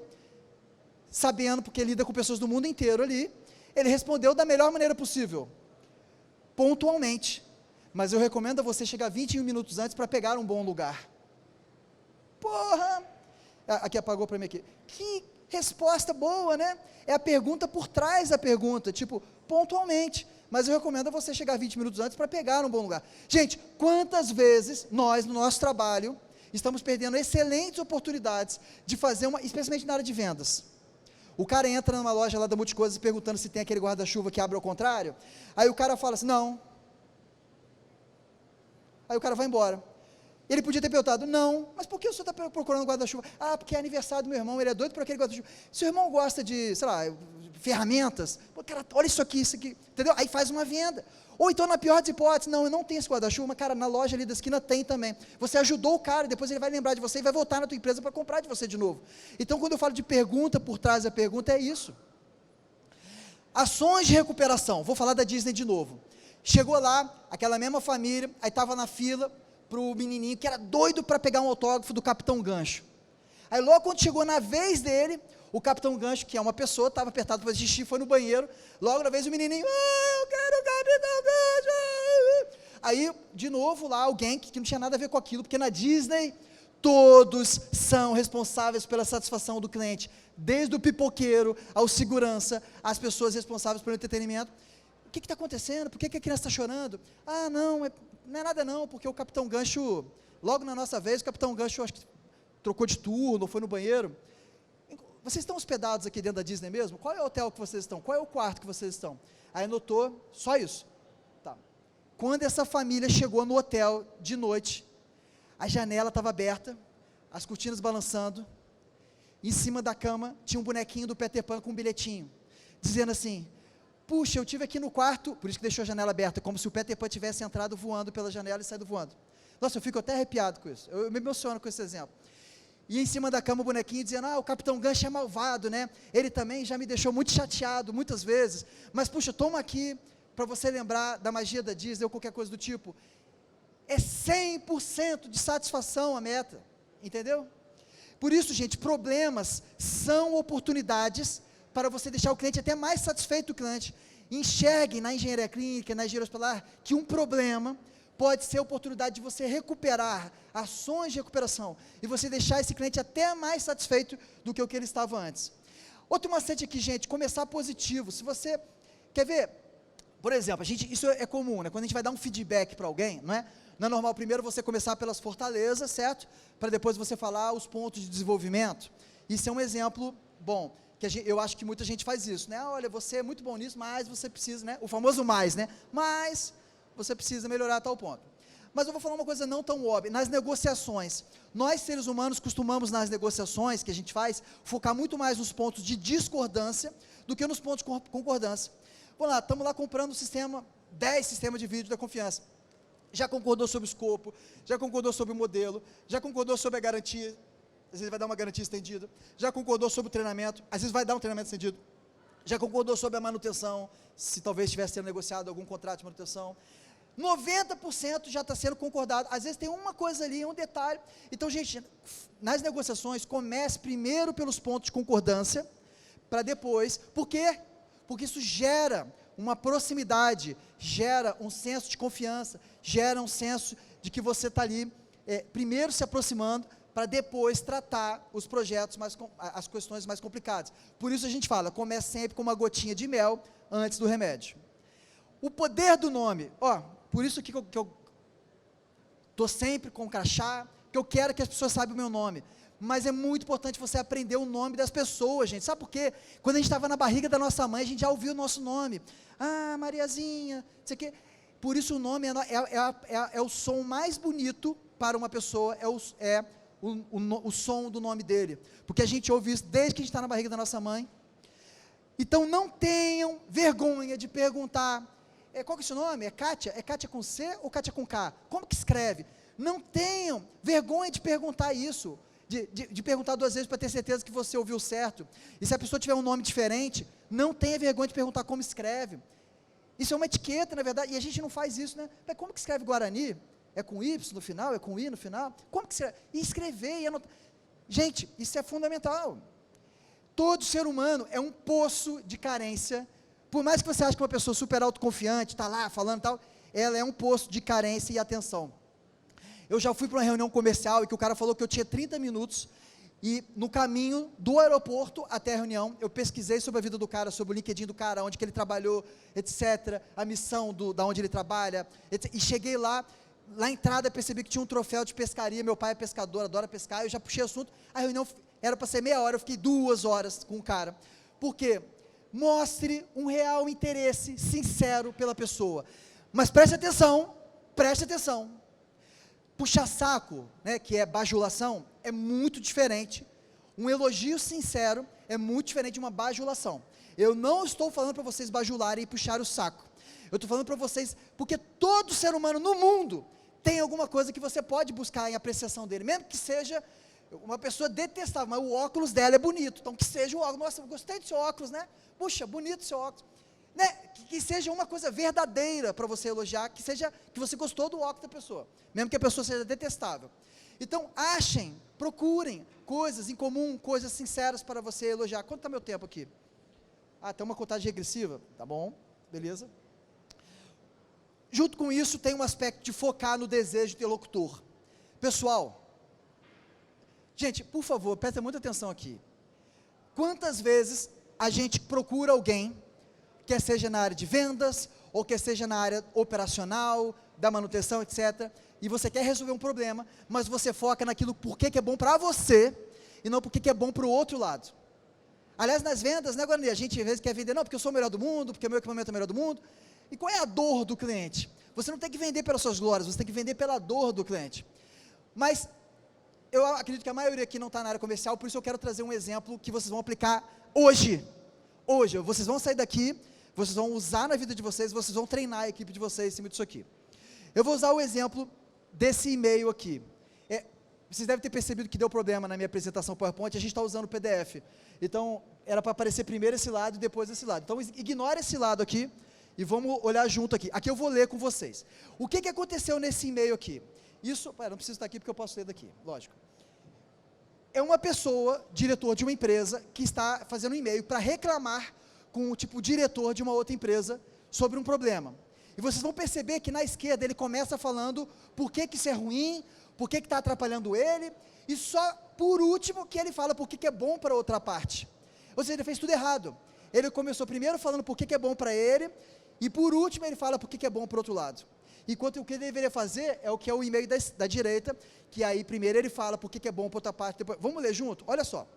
sabendo, porque lida com pessoas do mundo inteiro ali, ele respondeu da melhor maneira possível, pontualmente, mas eu recomendo a você chegar 21 minutos antes para pegar um bom lugar. Porra! Aqui apagou para mim aqui. Que resposta boa, né? É a pergunta por trás da pergunta, tipo, pontualmente, mas eu recomendo a você chegar 20 minutos antes para pegar um bom lugar. Gente, quantas vezes nós, no nosso trabalho, estamos perdendo excelentes oportunidades de fazer especialmente na área de vendas. O cara entra numa loja lá da Multicoisas perguntando se tem aquele guarda-chuva que abre ao contrário, aí o cara fala assim, não. Aí o cara vai embora. Ele podia ter perguntado, não, mas por que o senhor está procurando guarda-chuva? Ah, porque é aniversário do meu irmão, ele é doido por aquele guarda-chuva. Seu irmão gosta de, sei lá, ferramentas, pô, cara, olha isso aqui, entendeu? Aí faz uma venda. Ou então, na pior das hipóteses, não, eu não tenho esse guarda-chuva, mas cara, na loja ali da esquina tem também. Você ajudou o cara, depois ele vai lembrar de você e vai voltar na tua empresa para comprar de você de novo. Então, quando eu falo de pergunta por trás da pergunta, é isso. Ações de recuperação, vou falar da Disney de novo. Chegou lá, aquela mesma família, aí estava na fila para o menininho, que era doido para pegar um autógrafo do Capitão Gancho. Aí logo quando chegou na vez dele, o Capitão Gancho, que é uma pessoa, estava apertado para xixi, foi no banheiro, logo na vez o menininho, eu quero o Capitão Gancho. Aí, de novo lá, alguém que não tinha nada a ver com aquilo, porque na Disney, todos são responsáveis pela satisfação do cliente, desde o pipoqueiro ao segurança, as pessoas responsáveis pelo entretenimento. O que está acontecendo? Por que a criança está chorando? Ah, não, não é nada não, porque o Capitão Gancho, logo na nossa vez, o Capitão Gancho, acho que trocou de turno, foi no banheiro. Vocês estão hospedados aqui dentro da Disney mesmo? Qual é o hotel que vocês estão? Qual é o quarto que vocês estão? Aí anotou, só isso. Tá. Quando essa família chegou no hotel de noite, a janela estava aberta, as cortinas balançando, em cima da cama tinha um bonequinho do Peter Pan com um bilhetinho, dizendo assim, puxa, eu estive aqui no quarto, por isso que deixou a janela aberta, como se o Peter Pan tivesse entrado voando pela janela e saído voando. Nossa, eu fico até arrepiado com isso, eu me emociono com esse exemplo. E em cima da cama o bonequinho dizendo, o Capitão Gancho é malvado, né? Ele também já me deixou muito chateado, muitas vezes, mas puxa, toma aqui, para você lembrar da magia da Disney, ou qualquer coisa do tipo. É 100% de satisfação a meta, entendeu? Por isso, gente, problemas são oportunidades para você deixar o cliente até mais satisfeito do cliente. Enxerguem na engenharia clínica, na engenharia hospitalar, que um problema pode ser a oportunidade de você recuperar, ações de recuperação, e você deixar esse cliente até mais satisfeito do que o que ele estava antes. Outro macete aqui, gente, começar positivo. Se você, quer ver, por exemplo, isso é comum, né? Quando a gente vai dar um feedback para alguém, não é? Não é normal primeiro você começar pelas fortalezas, certo? Para depois você falar os pontos de desenvolvimento. Isso é um exemplo bom, que eu acho que muita gente faz isso, né? Olha, você é muito bom nisso, mas você precisa, né? O famoso mais, né? Mas você precisa melhorar a tal ponto. Mas eu vou falar uma coisa não tão óbvia, nas negociações, nós seres humanos costumamos nas negociações que a gente faz, focar muito mais nos pontos de discordância, do que nos pontos de concordância. Vamos lá, estamos lá comprando o sistema, 10 sistemas de vídeo da confiança, já concordou sobre o escopo, já concordou sobre o modelo, já concordou sobre a garantia, às vezes vai dar uma garantia estendida, já concordou sobre o treinamento, às vezes vai dar um treinamento estendido, já concordou sobre a manutenção, se talvez tivesse sendo negociado algum contrato de manutenção, 90% já está sendo concordado, às vezes tem uma coisa ali, um detalhe. Então, gente, nas negociações, comece primeiro pelos pontos de concordância, para depois, por quê? Porque isso gera uma proximidade, gera um senso de confiança, gera um senso de que você está ali, primeiro se aproximando, para depois tratar os projetos, as questões mais complicadas. Por isso a gente fala, comece sempre com uma gotinha de mel antes do remédio. O poder do nome, por isso que eu estou sempre com crachá, que eu quero que as pessoas saibam o meu nome. Mas é muito importante você aprender o nome das pessoas, gente. Sabe por quê? Quando a gente estava na barriga da nossa mãe, a gente já ouviu o nosso nome. Mariazinha, não sei o quê. Por isso o nome é o som mais bonito para uma pessoa, o som do nome dele. Porque a gente ouve isso desde que a gente está na barriga da nossa mãe. Então não tenham vergonha de perguntar, qual que é o seu nome? É Kátia? É Kátia com C ou Kátia com K? Como que escreve? Não tenham vergonha de perguntar isso. De perguntar 2 vezes para ter certeza que você ouviu certo. E se a pessoa tiver um nome diferente, não tenha vergonha de perguntar como escreve. Isso é uma etiqueta, na verdade, e a gente não faz isso, né? Mas como que escreve Guarani? É com Y no final? É com I no final? Como que escreve? E escrever e anotar. Gente, isso é fundamental. Todo ser humano é um poço de carência. Por mais que você ache que uma pessoa super autoconfiante, está lá falando e tal, ela é um poço de carência e atenção. Eu já fui para uma reunião comercial e que o cara falou que eu tinha 30 minutos e no caminho do aeroporto até a reunião, eu pesquisei sobre a vida do cara, sobre o LinkedIn do cara, onde que ele trabalhou, etc., a missão da onde ele trabalha, etc., e cheguei lá na entrada percebi que tinha um troféu de pescaria, meu pai é pescador, adora pescar, eu já puxei o assunto, a reunião era para ser meia hora, eu fiquei 2 horas com o cara. Por quê? Mostre um real interesse sincero pela pessoa, mas preste atenção, puxar saco, né, que é bajulação, é muito diferente. Um elogio sincero é muito diferente de uma bajulação. Eu não estou falando para vocês bajularem e puxar o saco. Eu estou falando para vocês, porque todo ser humano no mundo tem alguma coisa que você pode buscar em apreciação dele, mesmo que seja uma pessoa detestável, mas o óculos dela é bonito, então que seja o óculos, nossa, eu gostei do seu óculos, né? Puxa, bonito o seu óculos. Né, que seja uma coisa verdadeira para você elogiar, que você gostou do óculos da pessoa, mesmo que a pessoa seja detestável. Então, procurem coisas em comum, coisas sinceras para você elogiar. Quanto está meu tempo aqui? Tem uma contagem regressiva, tá bom, beleza. Junto com isso, tem um aspecto de focar no desejo do interlocutor. Pessoal, gente, por favor, presta muita atenção aqui. Quantas vezes a gente procura alguém, quer seja na área de vendas, ou quer seja na área operacional, da manutenção, etc., e você quer resolver um problema, mas você foca naquilo porque que é bom para você, e não porque que é bom para o outro lado. Aliás, nas vendas, né, Guarani, a gente às vezes quer vender, não, porque eu sou o melhor do mundo, porque o meu equipamento é o melhor do mundo. E qual é a dor do cliente? Você não tem que vender pelas suas glórias, você tem que vender pela dor do cliente. Mas, eu acredito que a maioria aqui não está na área comercial, por isso eu quero trazer um exemplo que vocês vão aplicar hoje. Hoje, vocês vão sair daqui, vocês vão usar na vida de vocês, vocês vão treinar a equipe de vocês em cima disso aqui. Eu vou usar o exemplo desse e-mail aqui. Vocês devem ter percebido que deu problema na minha apresentação PowerPoint, a gente está usando o PDF. Então, era para aparecer primeiro esse lado e depois esse lado. Então, ignore esse lado aqui e vamos olhar junto aqui. Aqui eu vou ler com vocês. O que aconteceu nesse e-mail aqui? Não preciso estar aqui porque eu posso ler daqui, lógico. É uma pessoa, diretor de uma empresa, que está fazendo um e-mail para reclamar com o tipo diretor de uma outra empresa sobre um problema. E vocês vão perceber que na esquerda ele começa falando por que isso é ruim, por que está atrapalhando ele, e só por último que ele fala por que é bom para outra parte. Ou seja, ele fez tudo errado. Ele começou primeiro falando por que é bom para ele, e por último ele fala por que é bom para o outro lado. Enquanto o que ele deveria fazer é o que é o e-mail da direita, que aí primeiro ele fala por que é bom para outra parte, depois, vamos ler junto? Olha só.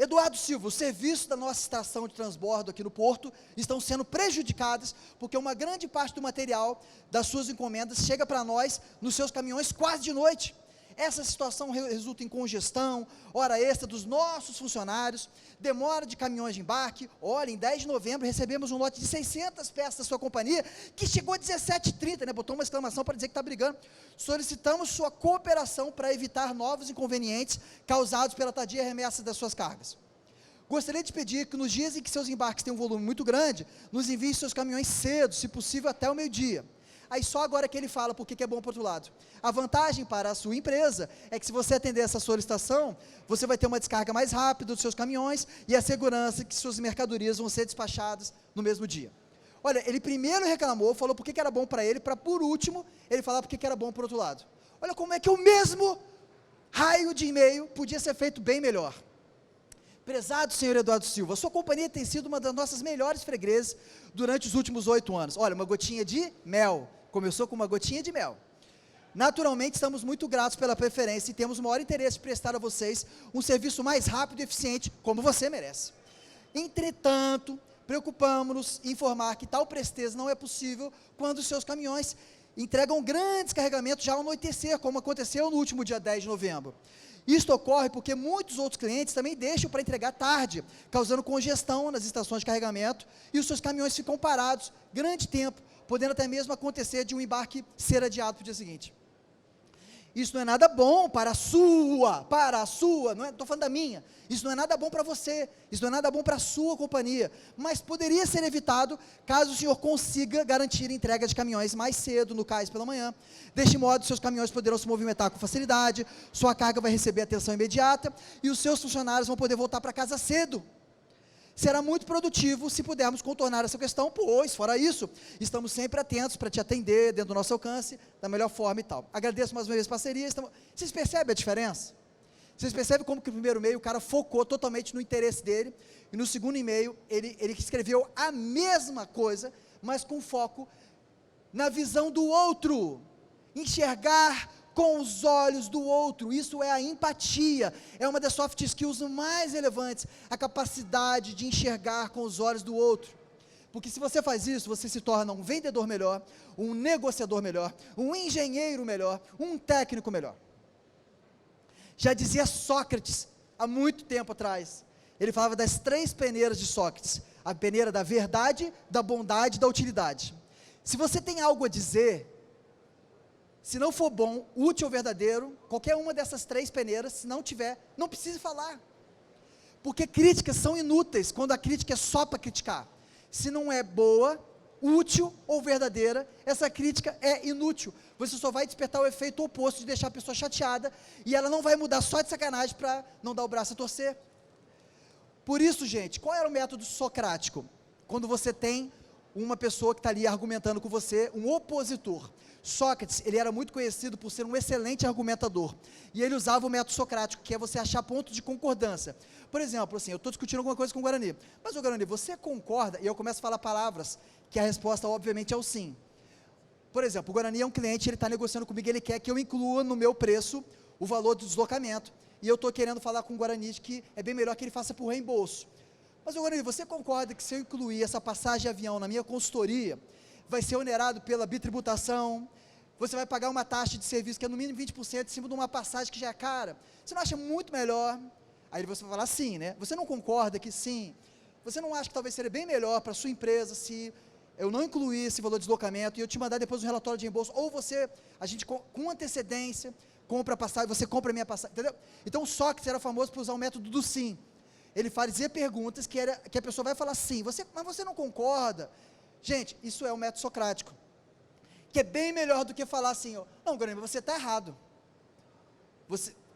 Eduardo Silva, os serviços da nossa estação de transbordo aqui no Porto estão sendo prejudicados, porque uma grande parte do material das suas encomendas chega para nós nos seus caminhões quase de noite. Essa situação resulta em congestão, hora extra dos nossos funcionários, demora de caminhões de embarque. Olha, em 10 de novembro recebemos um lote de 600 peças da sua companhia, que chegou a 17h30, né? Botou uma exclamação para dizer que está brigando. Solicitamos sua cooperação para evitar novos inconvenientes causados pela tardia remessa das suas cargas. Gostaria de pedir que nos dias em que seus embarques têm um volume muito grande, nos envie seus caminhões cedo, se possível até o meio-dia. Aí só agora que ele fala porque que é bom para o outro lado. A vantagem para a sua empresa é que se você atender essa solicitação, você vai ter uma descarga mais rápida dos seus caminhões e a segurança que suas mercadorias vão ser despachadas no mesmo dia. Olha, ele primeiro reclamou, falou por que era bom para ele, para por último, ele falar por que era bom para o outro lado. Olha como é que o mesmo raio de e-mail podia ser feito bem melhor. Prezado senhor Eduardo Silva, sua companhia tem sido uma das nossas melhores freguesas durante os últimos 8 anos. Olha, uma gotinha de mel, começou com uma gotinha de mel. Naturalmente, estamos muito gratos pela preferência e temos o maior interesse de prestar a vocês um serviço mais rápido e eficiente, como você merece. Entretanto, preocupamos-nos em informar que tal presteza não é possível quando os seus caminhões entregam grandes carregamentos já ao anoitecer, como aconteceu no último dia 10 de novembro. Isto ocorre porque muitos outros clientes também deixam para entregar tarde, causando congestão nas estações de carregamento, e os seus caminhões ficam parados grande tempo, podendo até mesmo acontecer de um embarque ser adiado para o dia seguinte. Isso não é nada bom para a sua, não estou falando da minha, isso não é nada bom para você, isso não é nada bom para a sua companhia, mas poderia ser evitado caso o senhor consiga garantir a entrega de caminhões mais cedo no cais pela manhã. Deste modo, seus caminhões poderão se movimentar com facilidade, sua carga vai receber atenção imediata e os seus funcionários vão poder voltar para casa cedo. Será muito produtivo se pudermos contornar essa questão, pois, fora isso, estamos sempre atentos para te atender, dentro do nosso alcance, da melhor forma e tal. Agradeço mais uma vez a parceria. Vocês percebem a diferença? Vocês percebem como que no primeiro e-mail o cara focou totalmente no interesse dele, e no segundo e-mail ele escreveu a mesma coisa, mas com foco na visão do outro, enxergar com os olhos do outro. Isso é a empatia, é uma das soft skills mais relevantes, a capacidade de enxergar com os olhos do outro, porque se você faz isso, você se torna um vendedor melhor, um negociador melhor, um engenheiro melhor, um técnico melhor. Já dizia Sócrates, há muito tempo atrás, ele falava das 3 peneiras de Sócrates, a peneira da verdade, da bondade e da utilidade. Se você tem algo a dizer, se não for bom, útil ou verdadeiro, qualquer uma dessas 3 peneiras, se não tiver, não precise falar, porque críticas são inúteis, quando a crítica é só para criticar. Se não é boa, útil ou verdadeira, essa crítica é inútil, você só vai despertar o efeito oposto de deixar a pessoa chateada, e ela não vai mudar só de sacanagem para não dar o braço a torcer. Por isso, gente, qual era o método socrático? Quando você tem uma pessoa que está ali argumentando com você, um opositor. Sócrates, ele era muito conhecido por ser um excelente argumentador, e ele usava o método socrático, que é você achar pontos de concordância. Por exemplo, assim, eu estou discutindo alguma coisa com o Guarani, mas o Guarani, você concorda? E eu começo a falar palavras, que a resposta obviamente é o sim. Por exemplo, o Guarani é um cliente, ele está negociando comigo, ele quer que eu inclua no meu preço o valor do deslocamento, e eu estou querendo falar com o Guarani de que é bem melhor que ele faça por reembolso. Mas o Guarani, você concorda que se eu incluir essa passagem de avião na minha consultoria, vai ser onerado pela bitributação, você vai pagar uma taxa de serviço que é no mínimo 20% em cima de uma passagem que já é cara, você não acha muito melhor? Aí você vai falar sim, né? Você não concorda que sim? Você não acha que talvez seria bem melhor para a sua empresa se eu não incluir esse valor de deslocamento e eu te mandar depois um relatório de reembolso, ou a gente com antecedência, compra a passagem, você compra a minha passagem, entendeu? Então Sócrates era famoso por usar o método do sim. Ele fazia perguntas que a pessoa vai falar sim, mas você não concorda? Gente, isso é o método socrático, que é bem melhor do que falar assim, ó, não, Guarani, você está errado,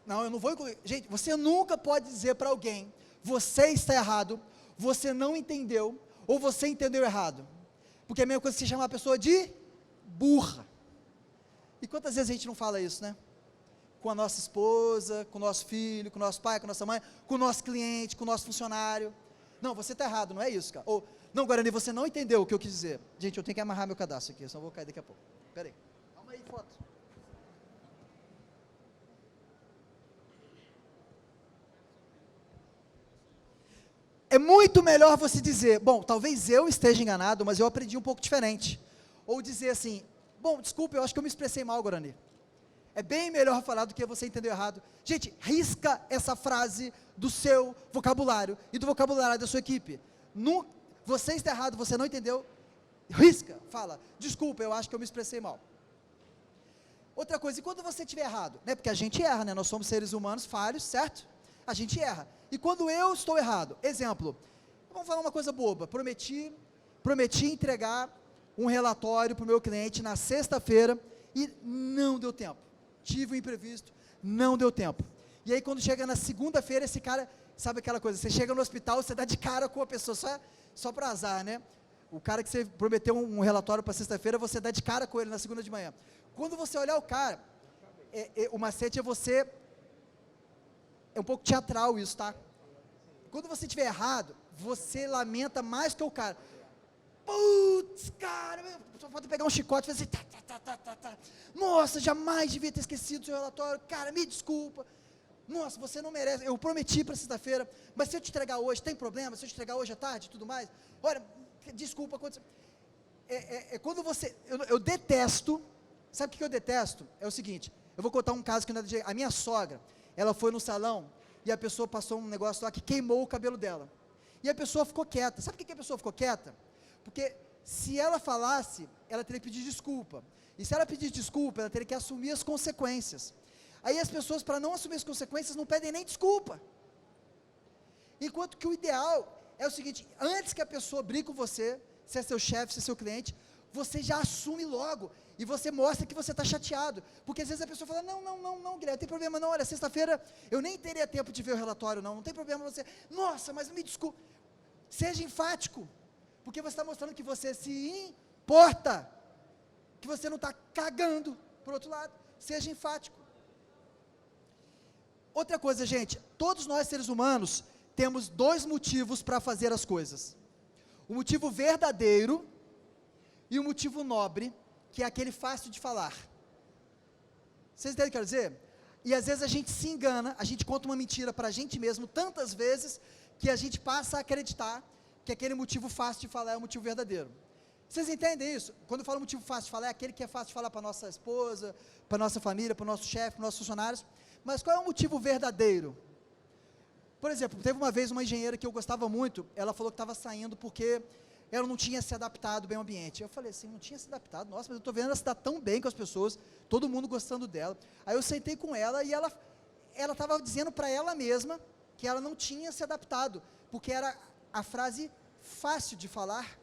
não, eu não vou incluir. Gente, você nunca pode dizer para alguém, você está errado, você não entendeu, ou você entendeu errado, porque é a mesma coisa que você chamar a pessoa de burra. E quantas vezes a gente não fala isso, né? Com a nossa esposa, com o nosso filho, com o nosso pai, com a nossa mãe, com o nosso cliente, com o nosso funcionário. Não, você está errado, não é isso, cara. Ou, não, Guarani, você não entendeu o que eu quis dizer. Gente, eu tenho que amarrar meu cadastro aqui, senão eu vou cair daqui a pouco. Espera aí. Calma aí, foto. É muito melhor você dizer, bom, talvez eu esteja enganado, mas eu aprendi um pouco diferente. Ou dizer assim, bom, desculpa, eu acho que eu me expressei mal, Guarani. É bem melhor falar do que você entendeu errado. Gente, risca essa frase do seu vocabulário e do vocabulário da sua equipe. Você está errado, você não entendeu, risca, fala, desculpa, eu acho que eu me expressei mal. Outra coisa, e quando você estiver errado? Né? Porque a gente erra, né? Nós somos seres humanos falhos, certo? A gente erra. E quando eu estou errado, exemplo, vamos falar uma coisa boba, prometi entregar um relatório para o meu cliente na sexta-feira e não deu tempo. Tive um imprevisto, não deu tempo. E aí quando chega na segunda-feira, esse cara, sabe aquela coisa, você chega no hospital, você dá de cara com a pessoa, só para azar, né? o cara que você prometeu um relatório para sexta-feira, você dá de cara com ele na segunda de manhã. Quando você olhar o cara, o macete é você, é um pouco teatral isso, tá? Quando você estiver errado, você lamenta mais que o cara. Putz, cara, só falta pegar um chicote e fazer tá. Nossa, jamais devia ter esquecido o seu relatório, cara, me desculpa. Nossa, você não merece, eu prometi para sexta-feira, mas se eu te entregar hoje, tem problema? Se eu te entregar hoje à tarde e tudo mais? Olha, desculpa, quando você, eu detesto, sabe o que eu detesto? É o seguinte, eu vou contar um caso que não é de, a minha sogra, ela foi no salão, e a pessoa passou um negócio lá que queimou o cabelo dela, e a pessoa ficou quieta. Sabe por que a pessoa ficou quieta? Porque se ela falasse, ela teria que pedir desculpa, e se ela pedir desculpa, ela teria que assumir as consequências. Aí as pessoas, para não assumir as consequências, não pedem nem desculpa, enquanto que o ideal é o seguinte, antes que a pessoa brigue com você, se é seu chefe, se é seu cliente, você já assume logo, e você mostra que você está chateado, porque às vezes a pessoa fala, não, Guilherme, não tem problema não, olha, sexta-feira eu nem teria tempo de ver o relatório não tem problema você, nossa, mas me desculpe, seja enfático, porque você está mostrando que você se importa, que você não está cagando, por outro lado, seja enfático. Outra coisa, gente, todos nós seres humanos, temos dois motivos para fazer as coisas, o motivo verdadeiro, e o motivo nobre, que é aquele fácil de falar. Vocês entendem o que eu quero dizer? E às vezes a gente se engana, a gente conta uma mentira para a gente mesmo, tantas vezes, que a gente passa a acreditar, que aquele motivo fácil de falar é o motivo verdadeiro. Vocês entendem isso? Quando eu falo motivo fácil de falar, é aquele que é fácil de falar para nossa esposa, para nossa família, para o nosso chefe, para os nossos funcionários, mas qual é o motivo verdadeiro? Por exemplo, teve uma vez uma engenheira que eu gostava muito, ela falou que estava saindo porque ela não tinha se adaptado bem ao ambiente. Eu falei assim, não tinha se adaptado, nossa, mas eu estou vendo ela se dar tão bem com as pessoas, todo mundo gostando dela. Aí eu sentei com ela e ela estava dizendo para ela mesma que ela não tinha se adaptado, porque era a frase fácil de falar.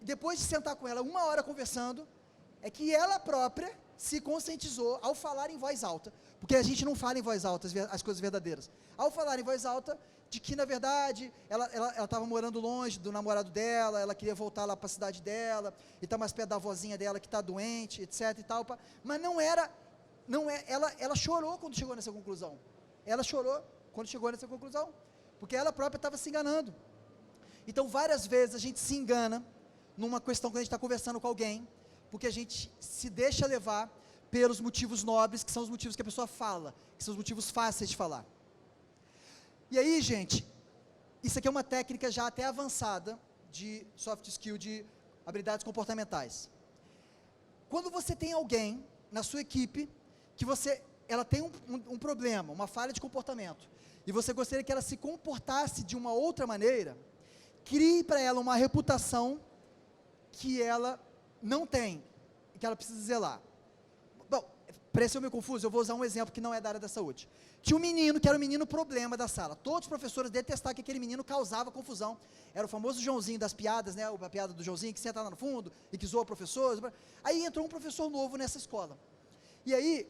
Depois de sentar com ela 1 hora conversando, é que ela própria se conscientizou ao falar em voz alta, porque a gente não fala em voz alta as coisas verdadeiras, ao falar em voz alta, de que na verdade, ela estava morando longe do namorado dela, ela queria voltar lá para a cidade dela, e está mais perto da vozinha dela que está doente, etc e tal, mas ela chorou quando chegou nessa conclusão, porque ela própria estava se enganando. Então várias vezes a gente se engana, numa questão que a gente está conversando com alguém, porque a gente se deixa levar pelos motivos nobres, que são os motivos que a pessoa fala, que são os motivos fáceis de falar. E aí, gente, isso aqui é uma técnica já até avançada de soft skill, de habilidades comportamentais. Quando você tem alguém na sua equipe, que ela tem um problema, uma falha de comportamento, e você gostaria que ela se comportasse de uma outra maneira, crie para ela uma reputação que ela não tem, e que ela precisa zelar. Bom, pareceu meio confuso, eu vou usar um exemplo que não é da área da saúde. Tinha um menino que era o menino problema da sala, todos os professores detestavam que aquele menino causava confusão, era o famoso Joãozinho das piadas, né, a piada do Joãozinho que senta lá no fundo, e que zoa o professor. Aí entrou um professor novo nessa escola, e aí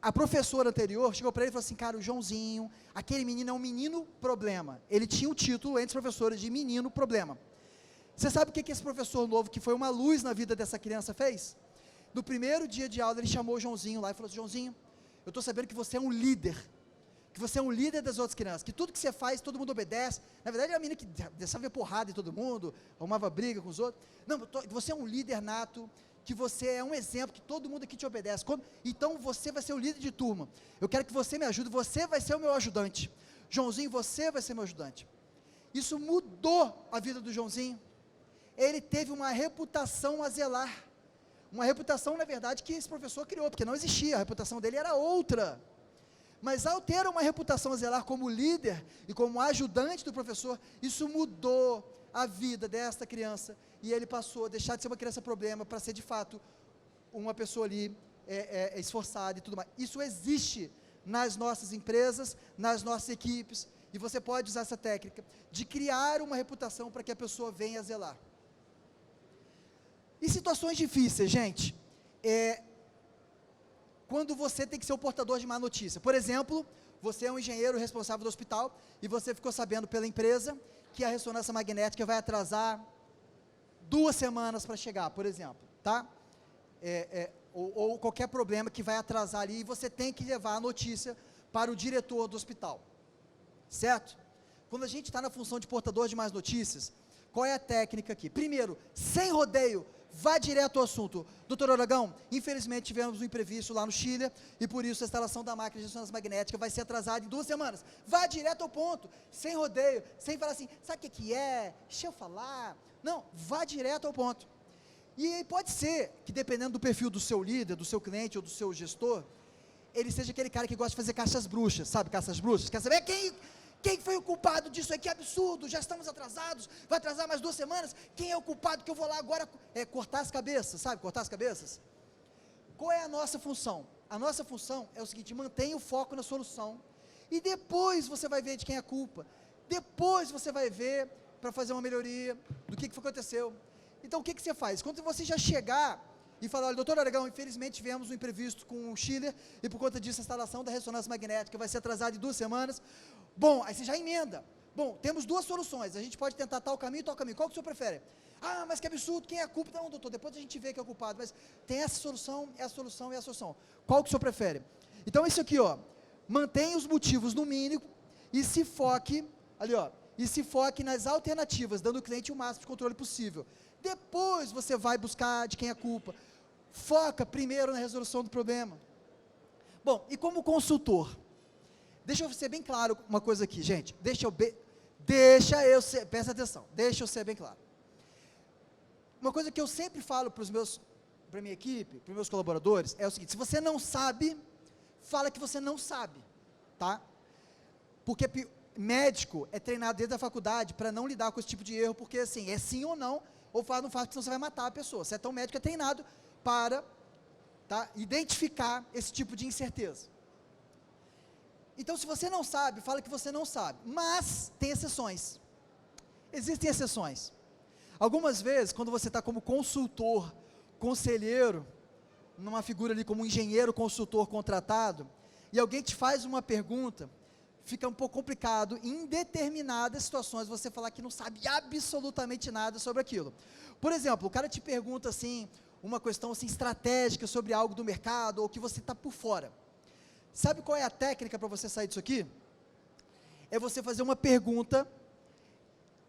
a professora anterior chegou para ele e falou assim, cara, o Joãozinho, aquele menino é um menino problema, ele tinha o título entre os professores de menino problema. Você sabe o que esse professor novo, que foi uma luz na vida dessa criança, fez? No primeiro dia de aula, ele chamou o Joãozinho lá e falou assim, Joãozinho, eu estou sabendo que você é um líder, das outras crianças, que tudo que você faz, todo mundo obedece. Na verdade, é uma menina que deixava porrada em todo mundo, arrumava briga com os outros. Não, você é um líder nato, que você é um exemplo, que todo mundo aqui te obedece. Então, você vai ser o líder de turma. Eu quero que você me ajude, você vai ser o meu ajudante. Joãozinho, você vai ser meu ajudante. Isso mudou a vida do Joãozinho. Ele teve uma reputação a zelar, uma reputação, na verdade, que esse professor criou, porque não existia, a reputação dele era outra, mas ao ter uma reputação a zelar como líder, e como ajudante do professor, isso mudou a vida desta criança, e ele passou a deixar de ser uma criança problema, para ser de fato, uma pessoa ali, esforçada e tudo mais. Isso existe nas nossas empresas, nas nossas equipes, e você pode usar essa técnica, de criar uma reputação, para que a pessoa venha a zelar. Em situações difíceis, gente, quando você tem que ser o portador de má notícia, por exemplo, você é um engenheiro responsável do hospital, e você ficou sabendo pela empresa, que a ressonância magnética vai atrasar 2 semanas para chegar, por exemplo, tá? Ou qualquer problema que vai atrasar ali, e você tem que levar a notícia para o diretor do hospital, certo? Quando a gente está na função de portador de mais notícias, qual é a técnica aqui? Primeiro, sem rodeio, vá direto ao assunto. Doutor Aragão, infelizmente tivemos um imprevisto lá no Chile, e por isso a instalação da máquina de ressonância magnética vai ser atrasada em 2 semanas. Vá direto ao ponto, sem rodeio, sem falar assim, sabe o que é? Deixa eu falar. Não, vá direto ao ponto. E pode ser que, dependendo do perfil do seu líder, do seu cliente ou do seu gestor, ele seja aquele cara que gosta de fazer caixas bruxas, sabe, caixas bruxas? Quer saber quem foi o culpado disso aqui? Absurdo, já estamos atrasados, vai atrasar mais 2 semanas, quem é o culpado que eu vou lá agora cortar as cabeças, sabe, cortar as cabeças? Qual é a nossa função? A nossa função é o seguinte, mantenha o foco na solução, e depois você vai ver de quem é a culpa, depois você vai ver, para fazer uma melhoria, do que aconteceu. Então o que você faz? Quando você já chegar e falar, olha, doutor Aragão, infelizmente tivemos um imprevisto com o Chile, e por conta disso a instalação da ressonância magnética vai ser atrasada em 2 semanas, bom, aí você já emenda, bom, temos 2 soluções, a gente pode tentar tal caminho, qual que o senhor prefere? Ah, mas que absurdo, quem é a culpa? Não, doutor, depois a gente vê quem é o culpado, mas tem essa solução, é a solução, é a solução, qual que o senhor prefere? Então isso aqui, ó, mantenha os motivos no mínimo, e se foque, ali ó, e se foque nas alternativas, dando ao cliente o máximo de controle possível. Depois você vai buscar de quem é a culpa. Foca primeiro na resolução do problema. Bom, e como consultor, deixa eu ser bem claro uma coisa aqui, gente, presta atenção, deixa eu ser bem claro. Uma coisa que eu sempre falo para a minha equipe, para os meus colaboradores, é o seguinte, se você não sabe, fala que você não sabe, tá? Porque médico é treinado desde a faculdade para não lidar com esse tipo de erro, porque assim, é sim ou não faz, não faz, porque senão você vai matar a pessoa. Você é tão médico, é treinado para identificar esse tipo de incerteza. Então, se você não sabe, fala que você não sabe, mas tem exceções, existem exceções. Algumas vezes, quando você está como consultor, conselheiro, numa figura ali como engenheiro consultor contratado, e alguém te faz uma pergunta, fica um pouco complicado, em determinadas situações, você falar que não sabe absolutamente nada sobre aquilo. Por exemplo, o cara te pergunta assim, uma questão assim estratégica sobre algo do mercado, ou que você está por fora. Sabe qual é a técnica para você sair disso aqui? É você fazer uma pergunta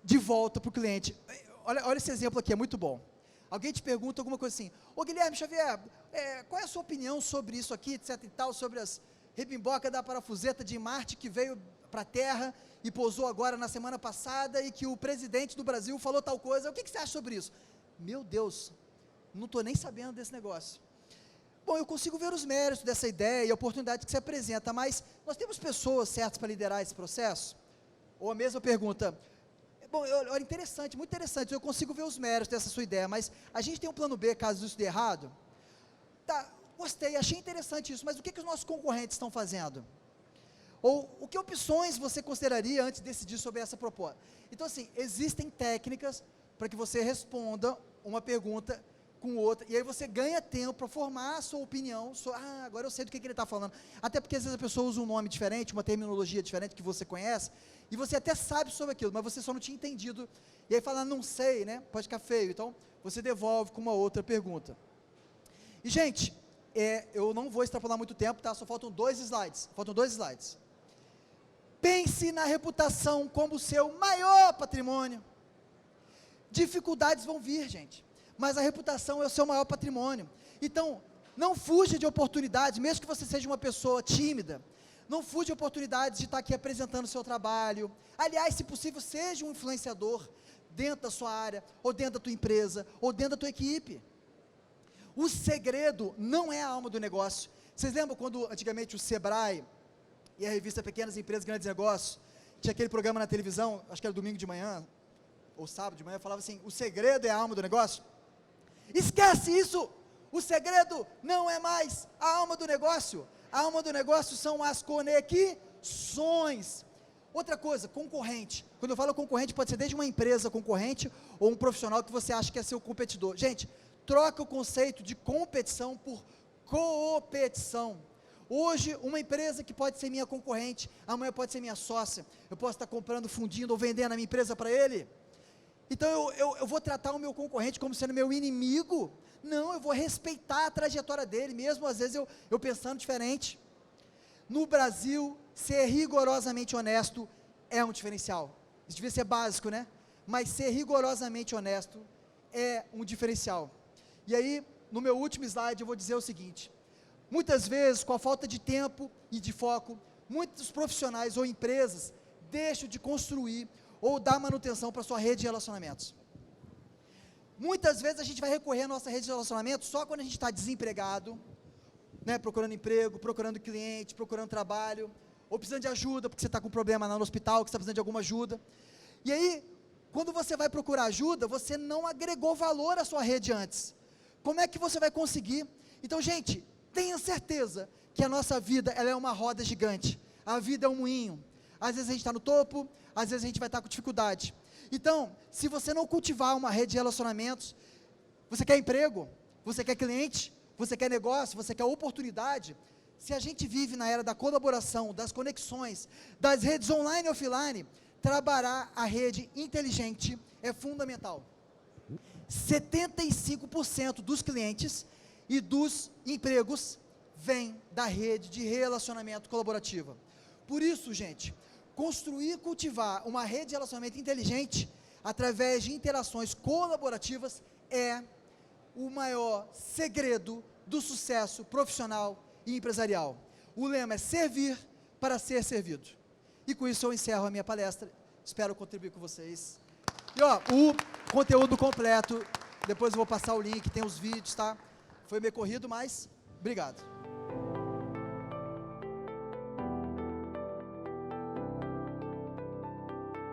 de volta para o cliente. Olha esse exemplo aqui, é muito bom. Alguém te pergunta alguma coisa assim, ô Guilherme Xavier, qual é a sua opinião sobre isso aqui, etc e tal, sobre as ribimboca da parafuseta de Marte que veio para a Terra e pousou agora na semana passada e que o presidente do Brasil falou tal coisa, o que você acha sobre isso? Meu Deus, não estou nem sabendo desse negócio. Bom, eu consigo ver os méritos dessa ideia e a oportunidade que se apresenta, mas nós temos pessoas certas para liderar esse processo? Ou a mesma pergunta, bom, olha, interessante, muito interessante, eu consigo ver os méritos dessa sua ideia, mas a gente tem um plano B caso isso dê errado? Tá, gostei, achei interessante isso, mas o que os nossos concorrentes estão fazendo? Ou o que opções você consideraria antes de decidir sobre essa proposta? Então assim, existem técnicas para que você responda uma pergunta com outra, e aí você ganha tempo para formar a sua opinião, agora eu sei do que ele está falando, até porque às vezes a pessoa usa um nome diferente, uma terminologia diferente que você conhece, e você até sabe sobre aquilo, mas você só não tinha entendido, e aí fala, não sei, né, pode ficar feio, então você devolve com uma outra pergunta. E gente, eu não vou extrapolar muito tempo, tá? Só faltam 2 slides. Pense na reputação como seu maior patrimônio. Dificuldades vão vir, gente, mas a reputação é o seu maior patrimônio. Então, não fuja de oportunidades, mesmo que você seja uma pessoa tímida, não fuja de oportunidades de estar aqui apresentando o seu trabalho. Aliás, se possível, seja um influenciador dentro da sua área, ou dentro da tua empresa, ou dentro da tua equipe. O segredo não é a alma do negócio. Vocês lembram quando antigamente o Sebrae e a revista Pequenas Empresas, Grandes Negócios, tinha aquele programa na televisão, acho que era domingo de manhã, ou sábado de manhã, falava assim, o segredo é a alma do negócio? Esquece isso! O segredo não é mais a alma do negócio. A alma do negócio são as conexões. Outra coisa, concorrente. Quando eu falo concorrente, pode ser desde uma empresa concorrente, ou um profissional que você acha que é seu competidor. Gente, troca o conceito de competição por coopetição. Hoje, uma empresa que pode ser minha concorrente, amanhã pode ser minha sócia, eu posso estar comprando, fundindo ou vendendo a minha empresa para ele. Então eu vou tratar o meu concorrente como sendo meu inimigo? Não, eu vou respeitar a trajetória dele, mesmo às vezes eu pensando diferente. No Brasil, ser rigorosamente honesto é um diferencial. Isso devia ser básico, né? Mas ser rigorosamente honesto é um diferencial. E aí, no meu último slide, eu vou dizer o seguinte: muitas vezes, com a falta de tempo e de foco, muitos profissionais ou empresas deixam de construir ou dar manutenção para a sua rede de relacionamentos. Muitas vezes a gente vai recorrer à nossa rede de relacionamentos só quando a gente está desempregado, né, procurando emprego, procurando cliente, procurando trabalho, ou precisando de ajuda, porque você está com um problema lá no hospital, que você está precisando de alguma ajuda. E aí, quando você vai procurar ajuda, você não agregou valor à sua rede antes. Como é que você vai conseguir? Então, gente, tenha certeza que a nossa vida, ela é uma roda gigante. A vida é um moinho. Às vezes a gente está no topo, às vezes a gente vai estar com dificuldade. Então, se você não cultivar uma rede de relacionamentos, você quer emprego, você quer cliente, você quer negócio, você quer oportunidade. Se a gente vive na era da colaboração, das conexões, das redes online e offline, trabalhar a rede inteligente é fundamental. 75% dos clientes e dos empregos vêm da rede de relacionamento colaborativa. Por isso, gente, construir e cultivar uma rede de relacionamento inteligente através de interações colaborativas é o maior segredo do sucesso profissional e empresarial. O lema é servir para ser servido. E com isso eu encerro a minha palestra. Espero contribuir com vocês. E ó, o conteúdo completo, depois eu vou passar o link, tem os vídeos, tá? Foi meio corrido, mas obrigado.